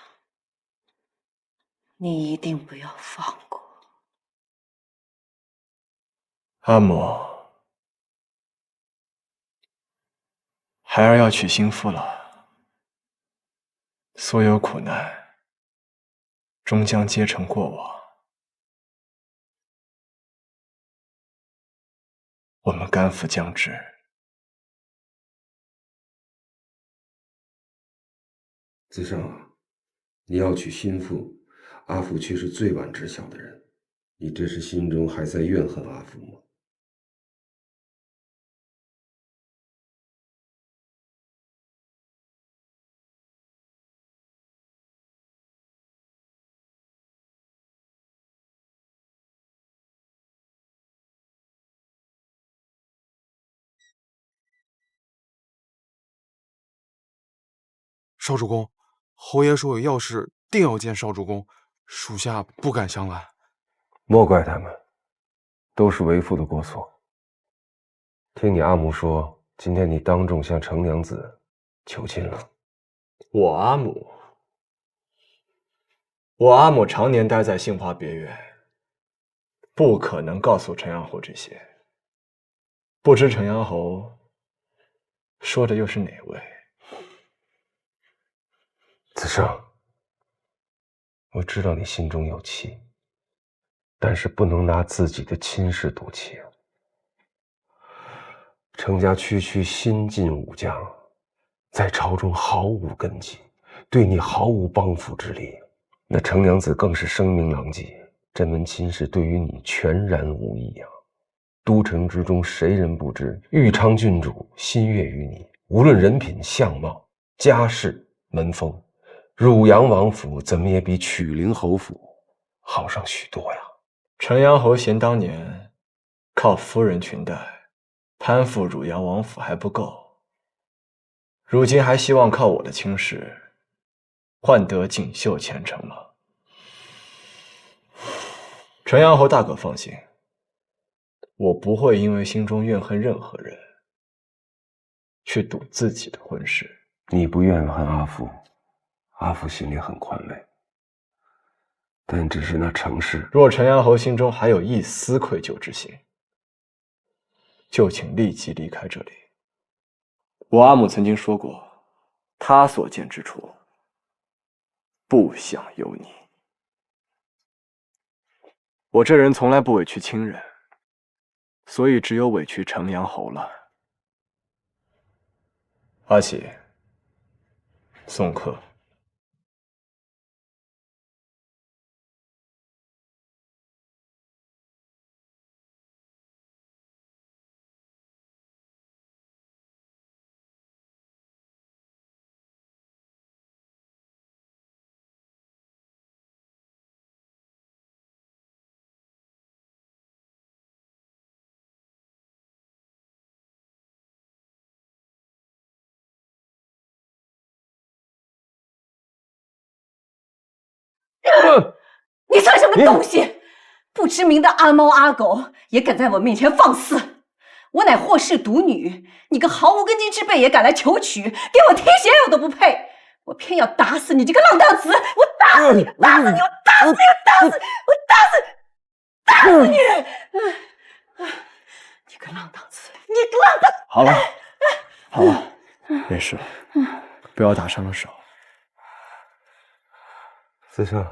你一定不要放过。阿母，孩儿要娶新妇了，所有苦难终将皆成过往。我们甘父将至。子胜啊，你要娶新妇，阿父却是最晚知晓的人，你这是心中还在怨恨阿父吗？少主公，侯爷说有要事，定要见少主公，属下不敢相拦。莫怪他们，都是为父的过错。听你阿母说，今天你当众向程娘子求亲了。我阿母常年待在杏花别院，不可能告诉陈阳侯这些。不知陈阳侯说的又是哪位？子胜，我知道你心中有气，但是不能拿自己的亲事赌气啊。程家区区新晋武将，在朝中毫无根基，对你毫无帮扶之力。那程娘子更是声名狼藉，这门亲事对于你全然无益啊。都城之中，谁人不知？豫昌郡主心悦于你，无论人品、相貌、家世、门风，汝阳王府怎么也比曲陵侯府好上许多呀。城阳侯嫌当年靠夫人裙带攀附汝阳王府还不够，如今还希望靠我的亲事换得锦绣前程吗？城阳侯大可放心，我不会因为心中怨恨任何人，去赌自己的婚事。你不怨恨阿父，阿父心里很宽慰，但只是那城市。若城阳侯心中还有一丝愧疚之心，就请立即离开这里。我阿母曾经说过，她所见之处，不想有你。我这人从来不委屈亲人，所以只有委屈城阳侯了。阿喜，送客。你算什么东西？不知名的阿猫阿狗也敢在我面前放肆！我乃霍氏独女，你个毫无根基之辈也敢来求娶，给我提鞋我都不配！我偏要打死你这个浪荡子！我打死你！打死你！我打死你！我打死你！我打死你！你个浪荡子！你个浪荡！好了，好了，没事了，不要打伤了手。子胜，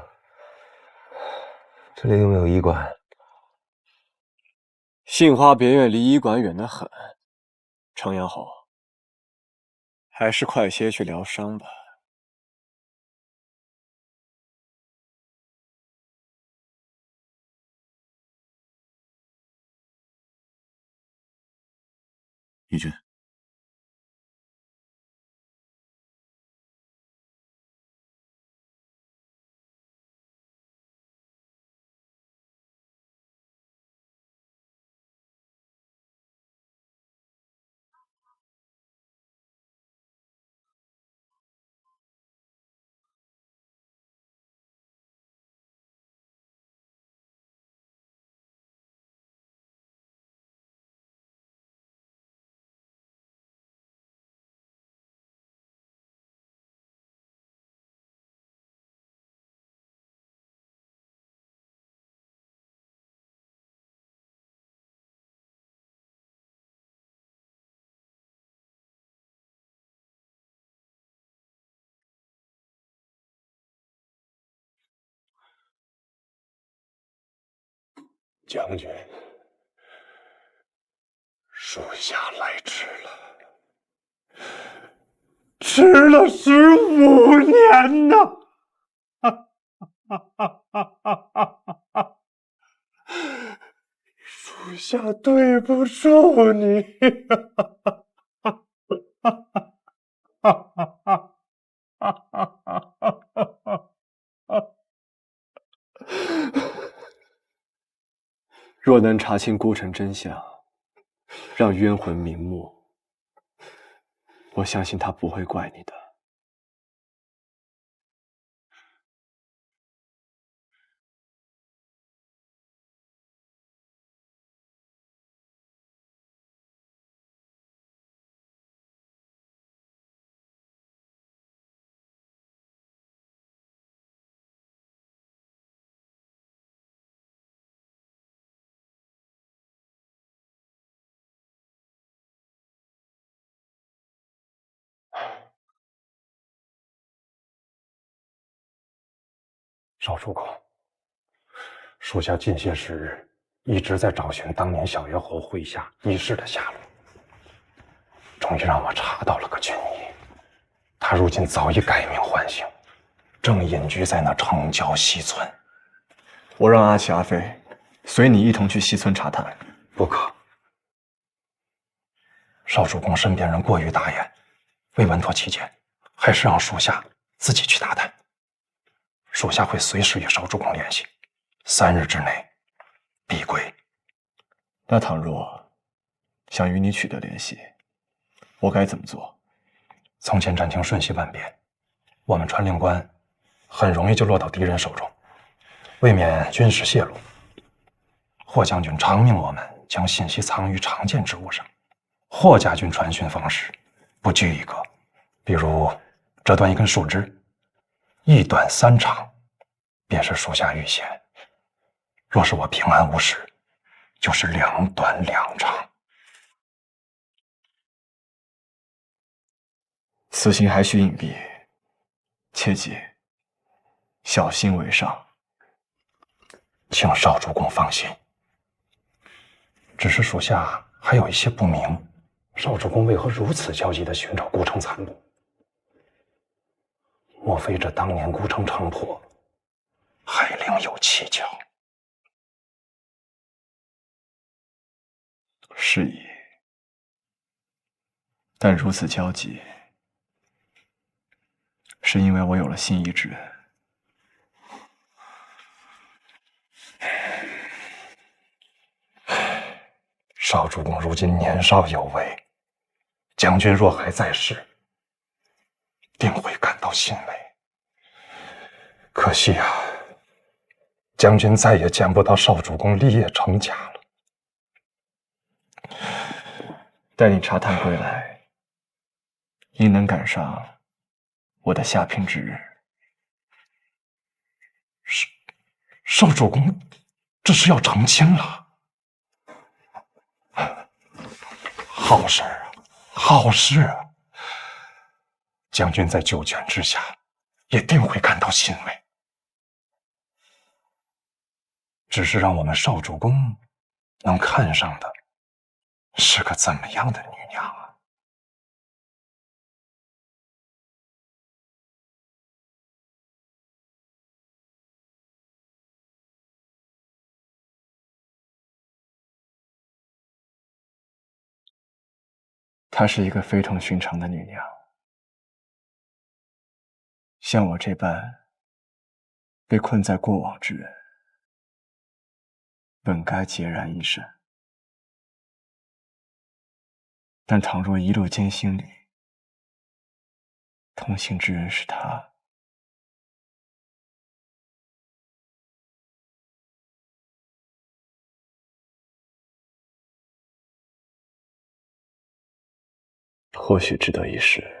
这里有没有医馆？杏花别院离医馆远得很，城阳侯，还是快些去疗伤吧。义军，将军，属下来迟了，迟了15年呐！属下对不住你。若能查清孤城真相，让冤魂瞑目，我相信他不会怪你的。少主公，属下近些时日一直在找寻当年小约侯麾下一世的下落，终于让我查到了个军医，他如今早已改名换姓，正隐居在那城郊西村。我让阿启、阿飞随你一同去西村查探。不可，少主公身边人过于大言，为稳妥起见，还是让属下自己去打探。属下会随时与少主公联系，3日之内必归。那倘若想与你取得联系，我该怎么做？从前战情瞬息万变，我们传令官很容易就落到敌人手中。为免军事泄露，霍将军常命我们将信息藏于常见之物上。霍家军传讯方式不拘一格，比如折断一根树枝，一短3长，便是属下预先；若是我平安无事，就是2短2长。此行还需隐蔽，切记小心为上。请少主公放心。只是属下还有一些不明，少主公为何如此焦急地寻找孤城残部？莫非这当年孤城城破，还另有蹊跷？是矣。但如此焦急，是因为我有了心仪之人。少主公如今年少有为，将军若还在世，定会感到欣慰。可惜啊，将军再也见不到少主公立业成家了。待你查探归来，应能赶上我的下聘之日。少主公，这是要成亲了。好事啊，好事啊！将军在九泉之下，也定会感到欣慰。只是让我们少主公能看上的是个怎么样的女娘啊？她是一个非同寻常的女娘，像我这般被困在过往之人，本该孑然一身。但倘若一路艰辛里，同行之人是她，或许值得一试。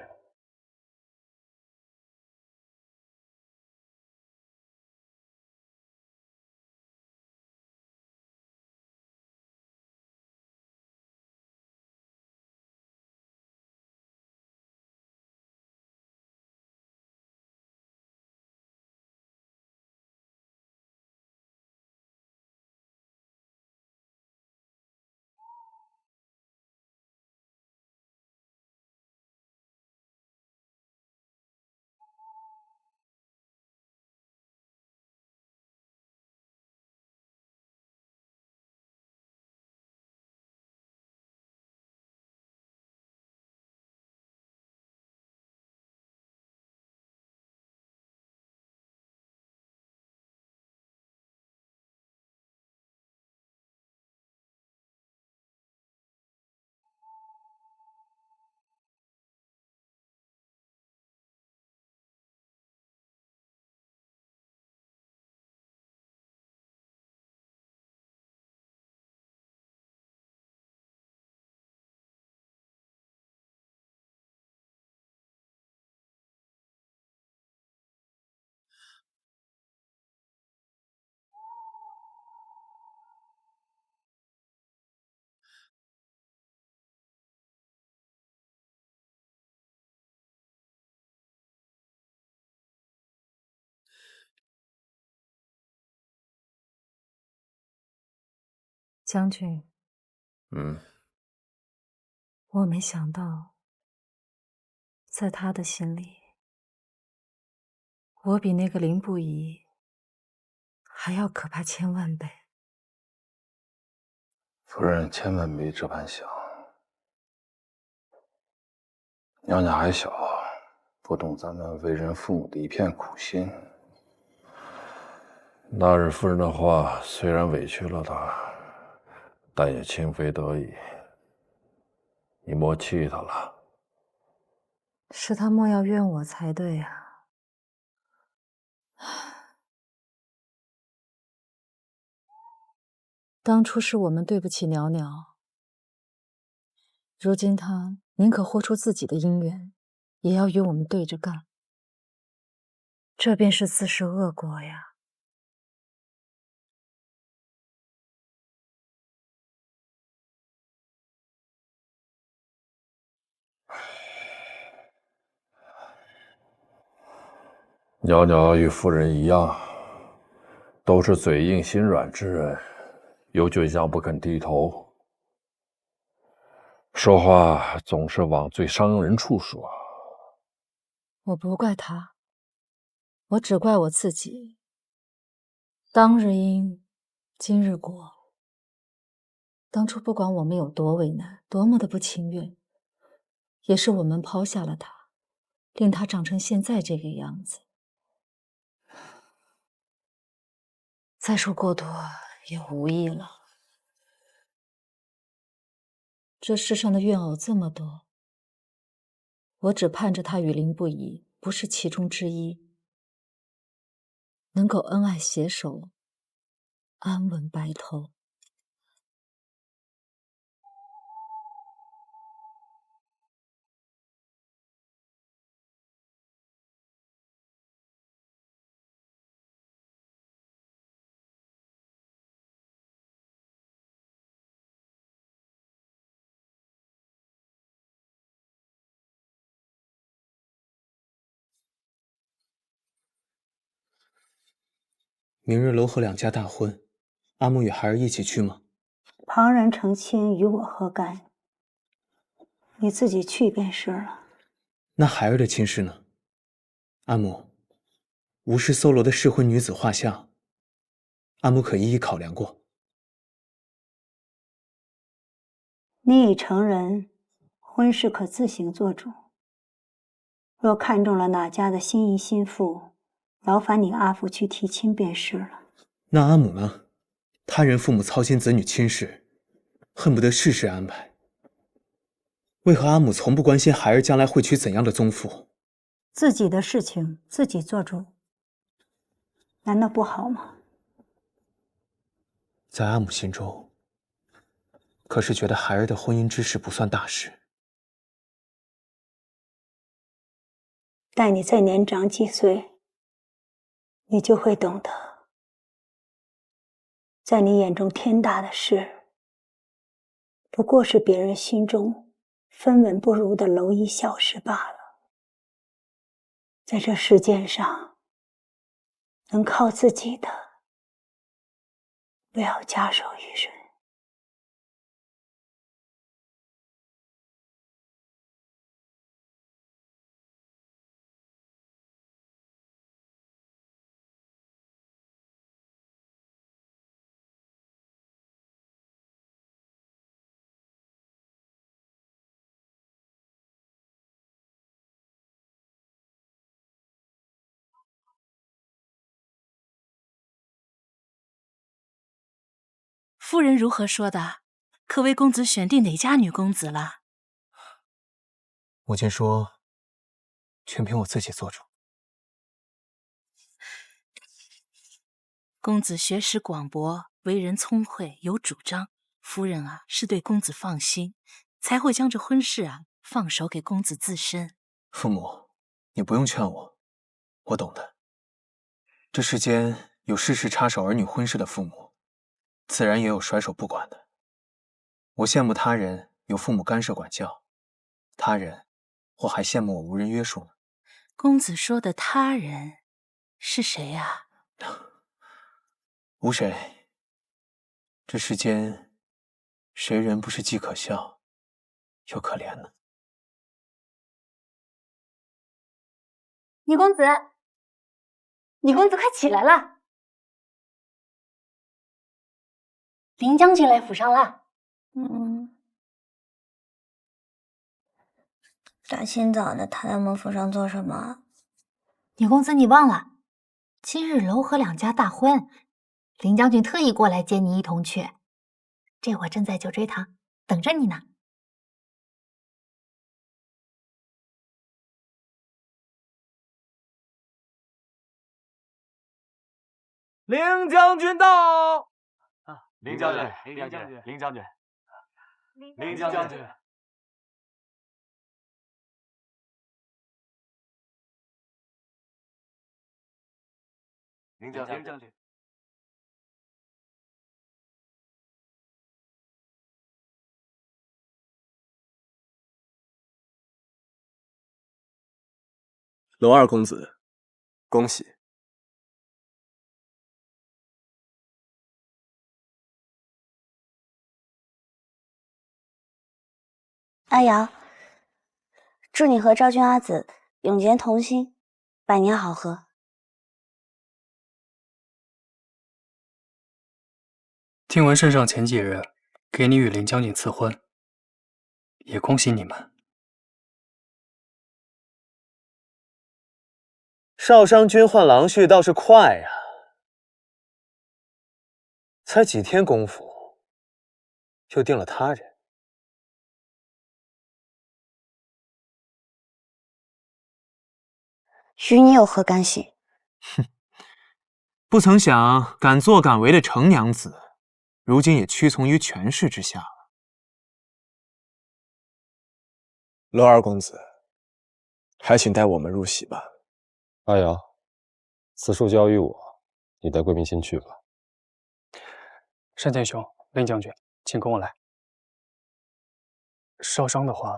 将军，我没想到，在他的心里，我比那个林不疑还要可怕千万倍。夫人千万别这般想。娘家还小，不懂咱们为人父母的一片苦心。那日夫人的话虽然委屈了他，但也情非得已。你莫气他了。是他莫要怨我才对啊。当初是我们对不起袅袅，如今他宁可豁出自己的姻缘，也要与我们对着干，这便是自食恶果呀。袅袅与夫人一样，都是嘴硬心软之人，有倔强不肯低头，说话总是往最伤人处说。我不怪他，我只怪我自己。当日因，今日果。当初不管我们有多为难，多么的不情愿，也是我们抛下了他，令他长成现在这个样子。再说过多也无益了。这世上的怨偶这么多，我只盼着他与林不疑不是其中之一，能够恩爱携手，安稳白头。明日楼河两家大婚，阿木与孩儿一起去吗？旁人成亲与我何干？你自己去便是了。那孩儿的亲事呢？阿木，无事搜罗的适婚女子画像，阿木可一一考量过。你已成人，婚事可自行做主。若看中了哪家的心仪心腹，劳烦你阿父去提亲便是了。那阿母呢？他人父母操心子女亲事，恨不得事事安排。为何阿母从不关心孩儿将来会娶怎样的宗父？自己的事情自己做主，难道不好吗？在阿母心中，可是觉得孩儿的婚姻之事不算大事。待你再年长几岁，你就会懂得，在你眼中天大的事，不过是别人心中分文不如的蝼蚁小事罢了。在这世间上，能靠自己的，不要假手于人。夫人如何说的？可为公子选定哪家女公子了？母亲说，全凭我自己做主。公子学识广博，为人聪慧，有主张。夫人啊，是对公子放心，才会将这婚事啊放手给公子自身。父母，你不用劝我，我懂的。这世间有事事插手儿女婚事的父母，自然也有甩手不管的。我羡慕他人有父母干涉管教，他人或还羡慕我无人约束呢。公子说的他人是谁啊？无谁。这世间谁人不是既可笑又可怜呢？你公子，快起来了！林将军来府上了。大清早的，他在孟府上做什么？女公子，你忘了，今日楼河两家大婚，林将军特意过来接你一同去。这会正在九锥堂等着你呢。林将军到！林将军，林将军，林将军，林将军。林将军。龙二公子，恭喜！阿瑶，祝你和昭君阿紫永结同心，百年好合。听闻圣上前几日给你与林将军赐婚，也恭喜你们。少商君换郎婿倒是快呀，才几天功夫，就定了他人。与你有何干系？哼，不曾想敢作敢为的程娘子，如今也屈从于权势之下了。龙二公子，还请带我们入席吧。阿瑶，此处交于我，你带贵宾先去吧。单剑兄、林将军，请跟我来。烧伤的话，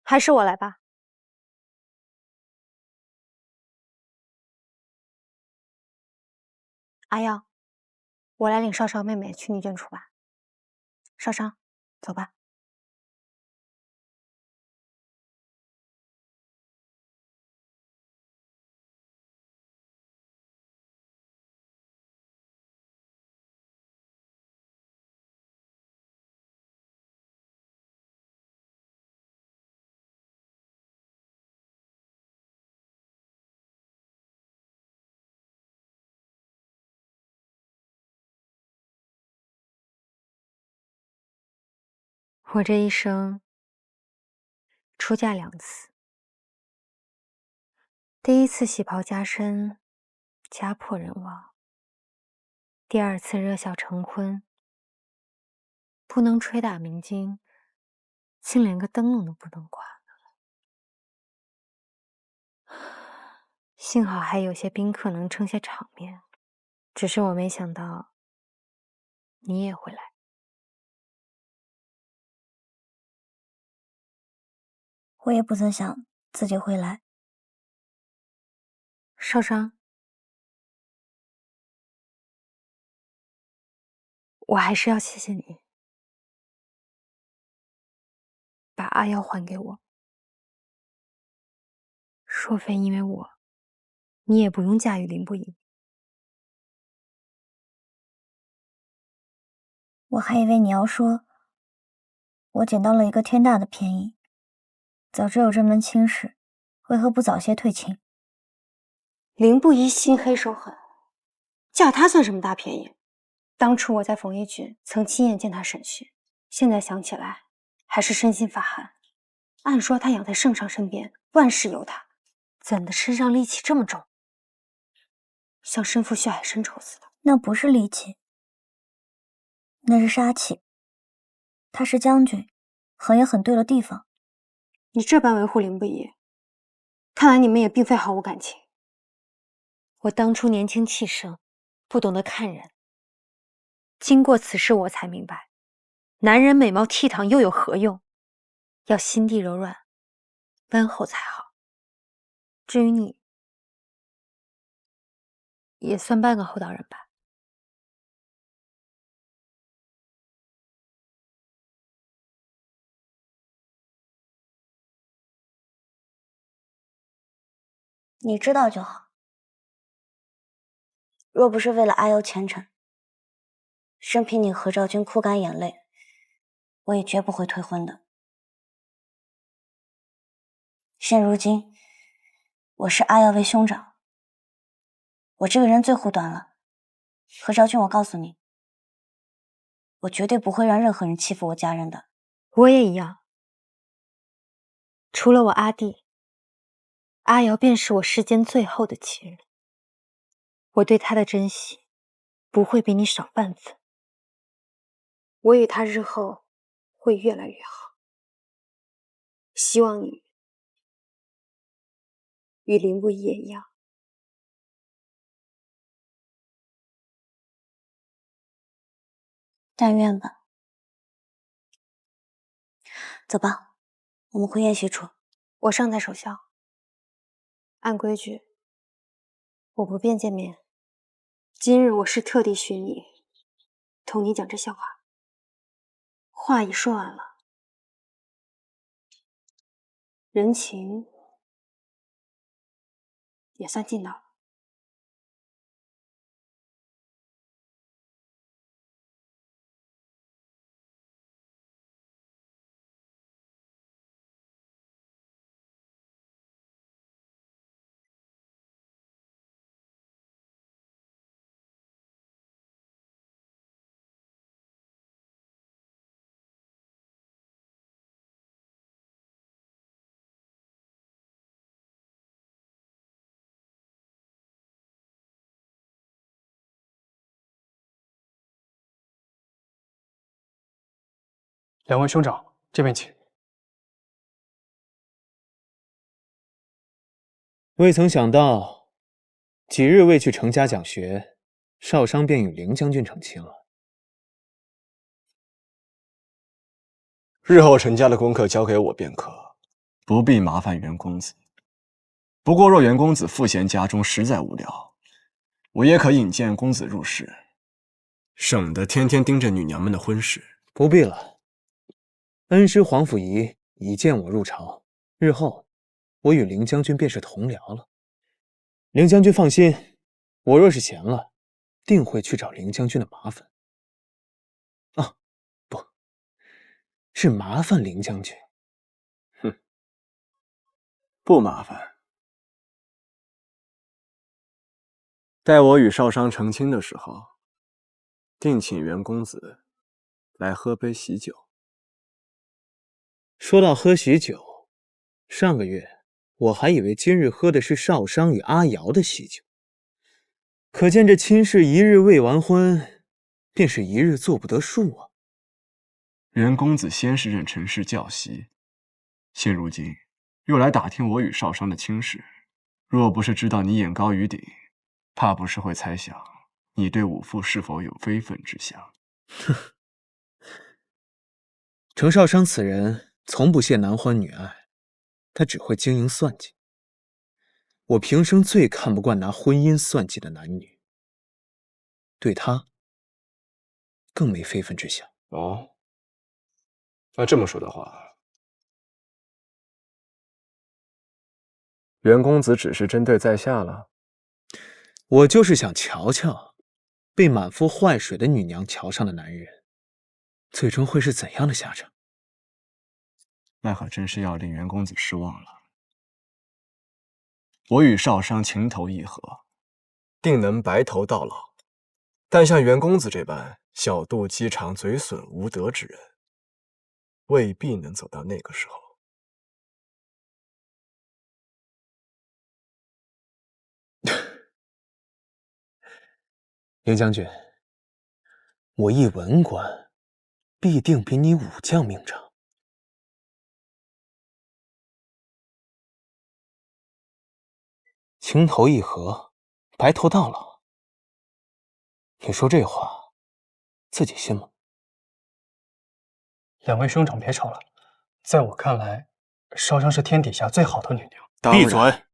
还是我来吧。阿耀，我来领少少妹妹去女眷处吧。少商，走吧。我这一生出嫁2次，第1次喜袍加身，家破人亡；第2次热笑成婚，不能吹打鸣金，竟连个灯笼都不能挂。幸好还有些宾客能撑下场面，只是我没想到你也会来。我也不曾想自己会来。少商，我还是要谢谢你，把阿瑶还给我。若非因为我，你也不用嫁与林不疑。我还以为你要说，我捡到了一个天大的便宜。早知有这门亲事，为何不早些退亲？林不疑心黑手狠，嫁他算什么大便宜？当初我在冯一郡曾亲眼见他审讯，现在想起来还是身心发寒。按说他养在圣上身边，万事由他，怎的身上戾气这么重，像身负血海深仇似的？那不是戾气，那是杀气。他是将军，狠也狠对了地方。你这般维护林不疑，看来你们也并非毫无感情。我当初年轻气盛，不懂得看人。经过此事，我才明白，男人美貌倜傥又有何用？要心地柔软、温厚才好。至于你，也算半个厚道人吧。你知道就好。若不是为了阿瑶前程，生凭你和昭君哭干眼泪，我也绝不会退婚的。现如今，我是阿瑶为兄长，我这个人最护短了。何昭君，我告诉你，我绝对不会让任何人欺负我家人的。我也一样。除了我阿弟，阿瑶便是我世间最后的亲人。我对他的珍惜，不会比你少半分。我与他日后会越来越好。希望你与林不疑也一样。但愿吧。走吧，我们回宴席处。我尚在守孝，按规矩，我不便见面。今日我是特地寻你，同你讲这笑话。话已说完了，人情也算尽到了。两位兄长，这边请。未曾想到，几日未去程家讲学，少商便与凌将军成亲了。日后陈家的功课交给我便可，不必麻烦袁公子。不过若袁公子赋闲家中实在无聊，我也可引荐公子入室，省得天天盯着女娘们的婚事。不必了，恩师皇甫仪已见我入朝，日后我与凌将军便是同僚了。凌将军放心，我若是闲了，定会去找凌将军的麻烦。啊，不是麻烦凌将军。哼，不麻烦。待我与少商成亲的时候，定请袁公子来喝杯喜酒。说到喝喜酒，上个月我还以为今日喝的是少商与阿瑶的喜酒，可见这亲事一日未完婚，便是一日做不得数啊。袁公子先是任陈氏教习，现如今又来打听我与少商的亲事，若不是知道你眼高于顶，怕不是会猜想你对武父是否有非分之想。哼，程少商此人从不屑男欢女爱，他只会经营算计。我平生最看不惯拿婚姻算计的男女，对他更没非分之想。哦，那这么说的话，袁公子只是针对在下了。我就是想瞧瞧，被满腹坏水的女娘瞧上的男人，最终会是怎样的下场？那可真是要令袁公子失望了。我与少商情投意合，定能白头到老。但像袁公子这般小肚鸡肠、嘴损无德之人，未必能走到那个时候。凌将军，我一文官，必定比你武将命长。情投意合，白头到老。你说这话，自己信吗？两位兄长别吵了，在我看来，少商是天底下最好的女娘。闭嘴！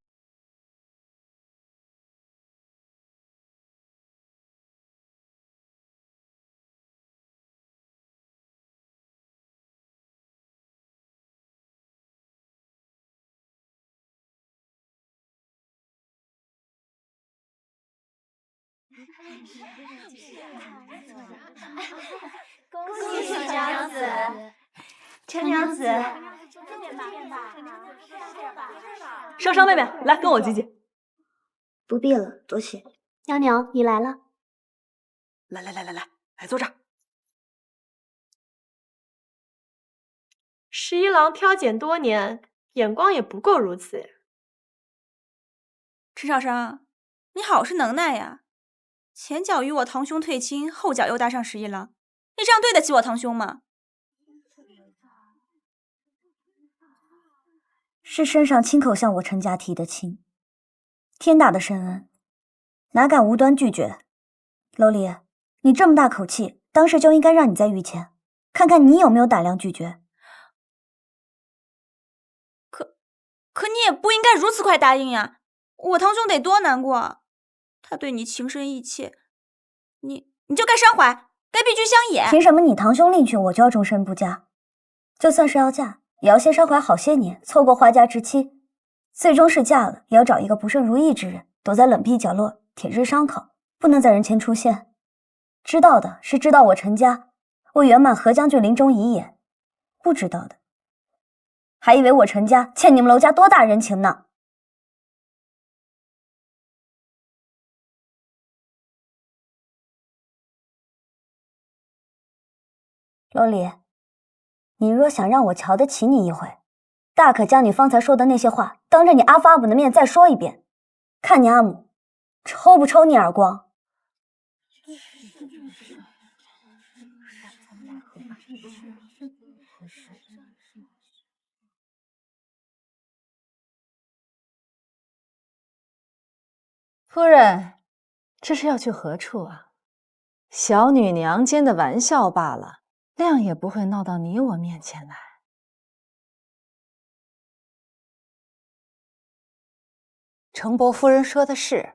恭喜陈娘子！陈娘子，上上妹妹，来跟我挤挤。不必了，多谢。袅袅，你来了。来，坐这儿。十一郎挑拣多年，眼光也不过如此呀。池少商，你好是能耐呀！前脚与我堂兄退亲，后脚又搭上十一郎，你这样对得起我堂兄吗？是圣上亲口向我陈家提的亲，天大的深恩，哪敢无端拒绝？楼离，你这么大口气，当时就应该让你在御前，看看你有没有胆量拒绝。可你也不应该如此快答应呀！我堂兄得多难过，他对你情深意切，你就该伤怀，该避居乡野。凭什么你堂兄另娶我就要终身不嫁？就算是要嫁，也要先伤怀好些年，错过花家之期。最终是嫁了，也要找一个不甚如意之人，躲在冷僻角落舔舐伤口，不能在人前出现。知道的是知道我陈家为圆满何将军临终遗言，不知道的还以为我陈家欠你们楼家多大人情呢。楼离，你若想让我瞧得起你一回，大可将你方才说的那些话当着你阿父阿母的面再说一遍，看你阿母抽不抽你耳光。夫人，这是要去何处啊？小女娘间的玩笑罢了，谅也不会闹到你我面前来。程伯夫人说的是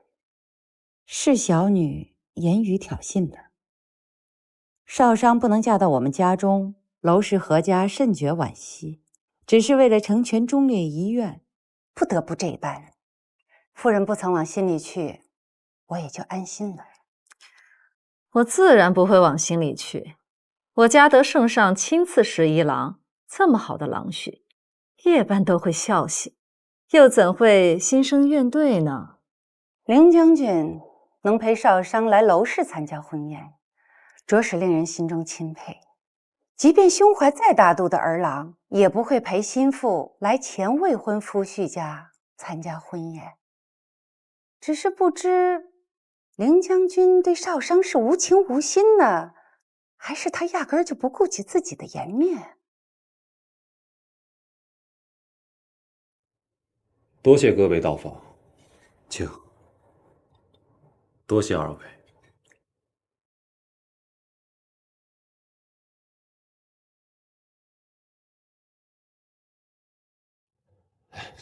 小女言语挑衅的。少商不能嫁到我们家中，娄氏何家甚觉惋惜，只是为了成全忠烈遗愿，不得不这般。夫人不曾往心里去，我也就安心了。我自然不会往心里去。我家得圣上亲赐11郎，这么好的郎婿，夜半都会笑喜，又怎会心生怨怼呢？凌将军能陪少商来娄氏参加婚宴，着实令人心中钦佩。即便胸怀再大度的儿郎，也不会陪心腹来前未婚夫婿家参加婚宴。只是不知凌将军对少商是无情无心呢，还是他压根儿就不顾及自己的颜面？多谢各位到访，请。多谢二位。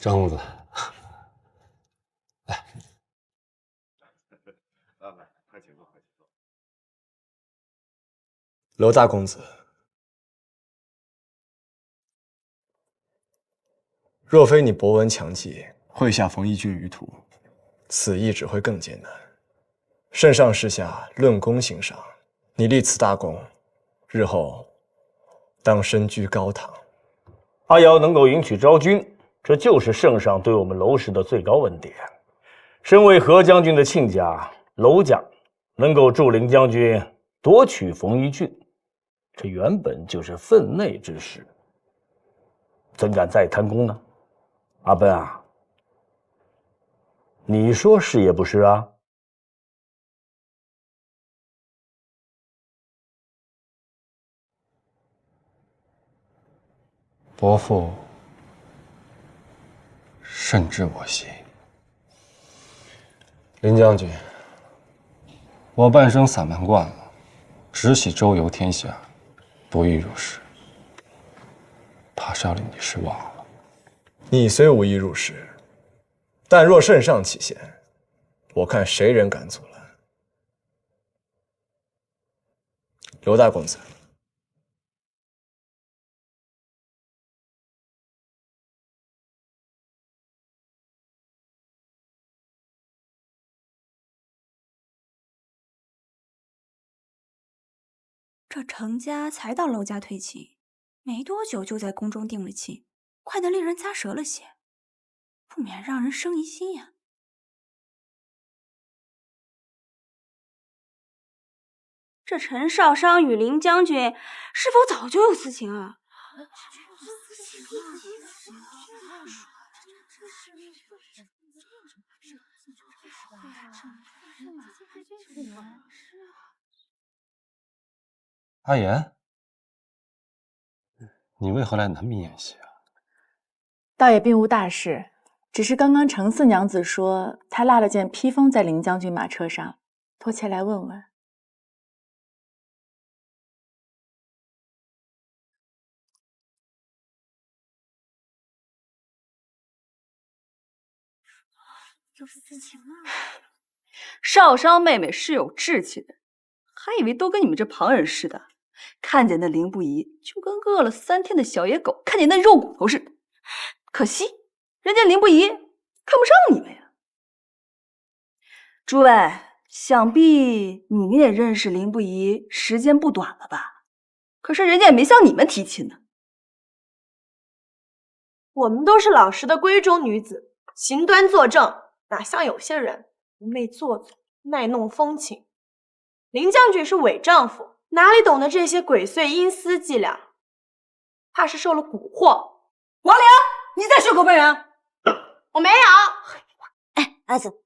张公子，来，快请坐，快请坐。娄大公子，若非你博闻强记，会下冯一军于途，此役只会更艰难。圣上示下论功行赏，你立此大功，日后当身居高堂。阿瑶能够迎娶昭君，这就是圣上对我们娄氏的最高恩典。身为何将军的亲家，娄家能够助凌将军夺取冯一郡，这原本就是分内之事，怎敢再贪功呢？阿奔啊，你说是也不是啊？伯父甚知我心。林将军，我半生散漫惯了，只喜周游天下，不易入仕，怕是要令你失望了。你虽无意入仕，但若圣上起贤，我看谁人敢阻拦？娄大公子，这程家才到娄家退亲，没多久就在宫中定了亲，快得令人咂舌了些，不免让人生疑心呀。这陈少商与林将军是否早就有私情啊？阿言，你为何来南明演戏啊？倒也并无大事，只是刚刚程四娘子说她落了件披风在林将军马车上，托前来问问。有私情啊！少商妹妹是有志气的，还以为都跟你们这旁人似的，看见那凌不疑就跟饿了3天的小野狗看见那肉骨头似的。可惜人家凌不疑看不上你们呀。诸位，想必你们也认识凌不疑时间不短了吧？可是人家也没向你们提亲呢。我们都是老实的闺中女子，行端坐正，哪像有些人妩媚做作，卖弄风情。林将军是伪丈夫，哪里懂得这些鬼祟阴私伎俩？怕是受了蛊惑。王良，你在血口喷人？我没有。哎，儿子，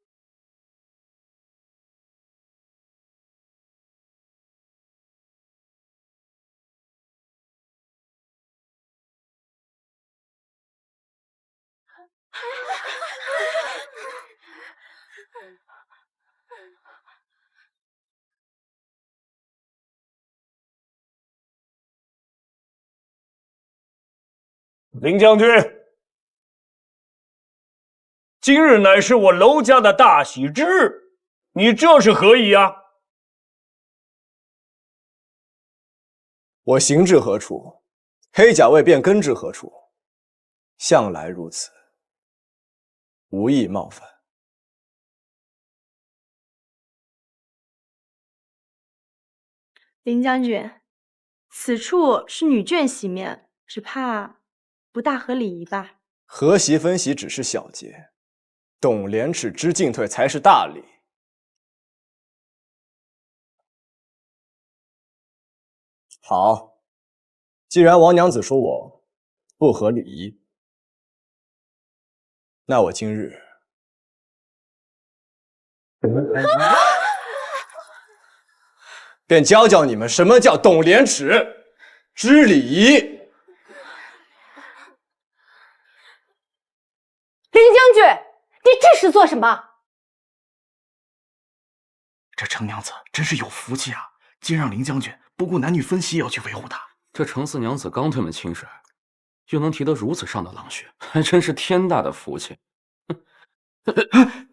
林将军，今日乃是我娄家的大喜之日，你这是何意啊？我行至何处，黑甲卫便跟至何处，向来如此，无意冒犯。林将军，此处是女眷席面，只怕不大合礼仪吧？和席分席只是小节，懂廉耻知进退才是大礼。好，既然王娘子说我不合礼仪，那我今日便教教你们什么叫懂廉耻、知礼仪。林将军，你这是做什么？这程娘子真是有福气啊！竟让林将军不顾男女分席也要去维护她。这程四娘子刚退门亲事，又能提得如此上的朗学，还真是天大的福气。哎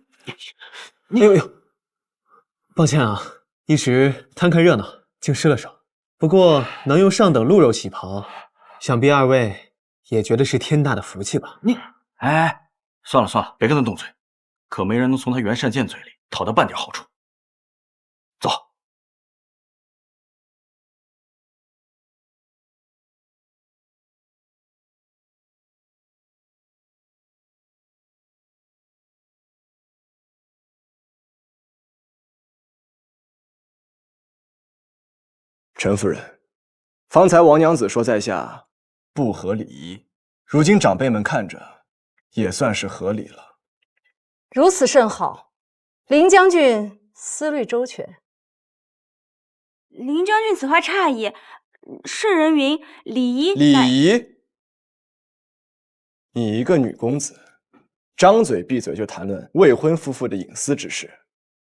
呦，抱歉啊，一时贪看热闹，竟失了手。不过能用上等鹿肉喜袍，想必二位也觉得是天大的福气吧？哎，算了算了，别跟他动嘴，可没人能从他袁善剑嘴里讨得半点好处。走。陈夫人，方才王娘子说在下不合礼仪，如今长辈们看着，也算是合理了。如此甚好，林将军思虑周全。林将军此话差矣，圣人云礼仪。礼仪？你一个女公子，张嘴闭嘴就谈论未婚夫妇的隐私之事，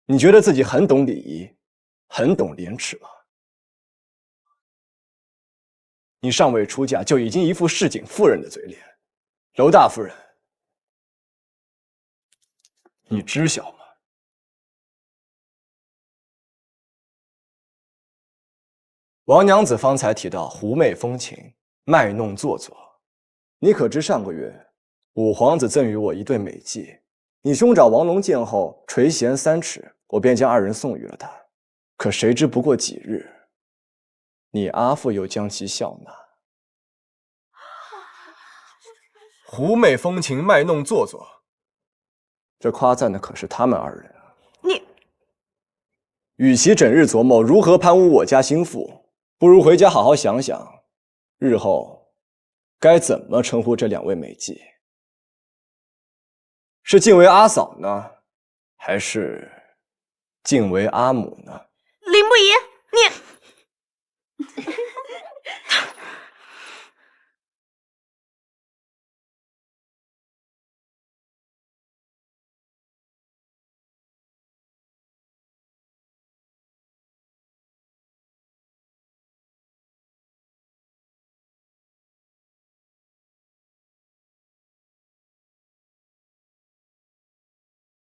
你觉得自己很懂礼仪，很懂廉耻吗？你尚未出嫁，就已经一副市井妇人的嘴脸，娄大夫人，你知晓吗？王娘子方才提到狐媚风情、卖弄做作，你可知上个月五皇子赠予我一对美妓，你兄长王龙见后垂涎3尺，我便将2人送与了他。可谁知不过几日，你阿父又将其笑纳。狐媚风情，卖弄做作，这夸赞的可是他们2人啊！你，与其整日琢磨如何攀污我家心腹，不如回家好好想想，日后该怎么称呼这2位美姬？是敬为阿嫂呢，还是敬为阿母呢？林不疑，你。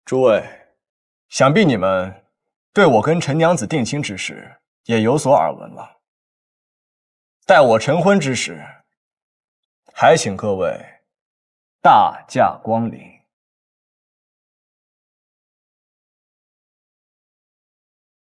诸位，想必你们对我跟陈娘子定亲之事也有所耳闻了。待我成婚之时，还请各位大驾光临。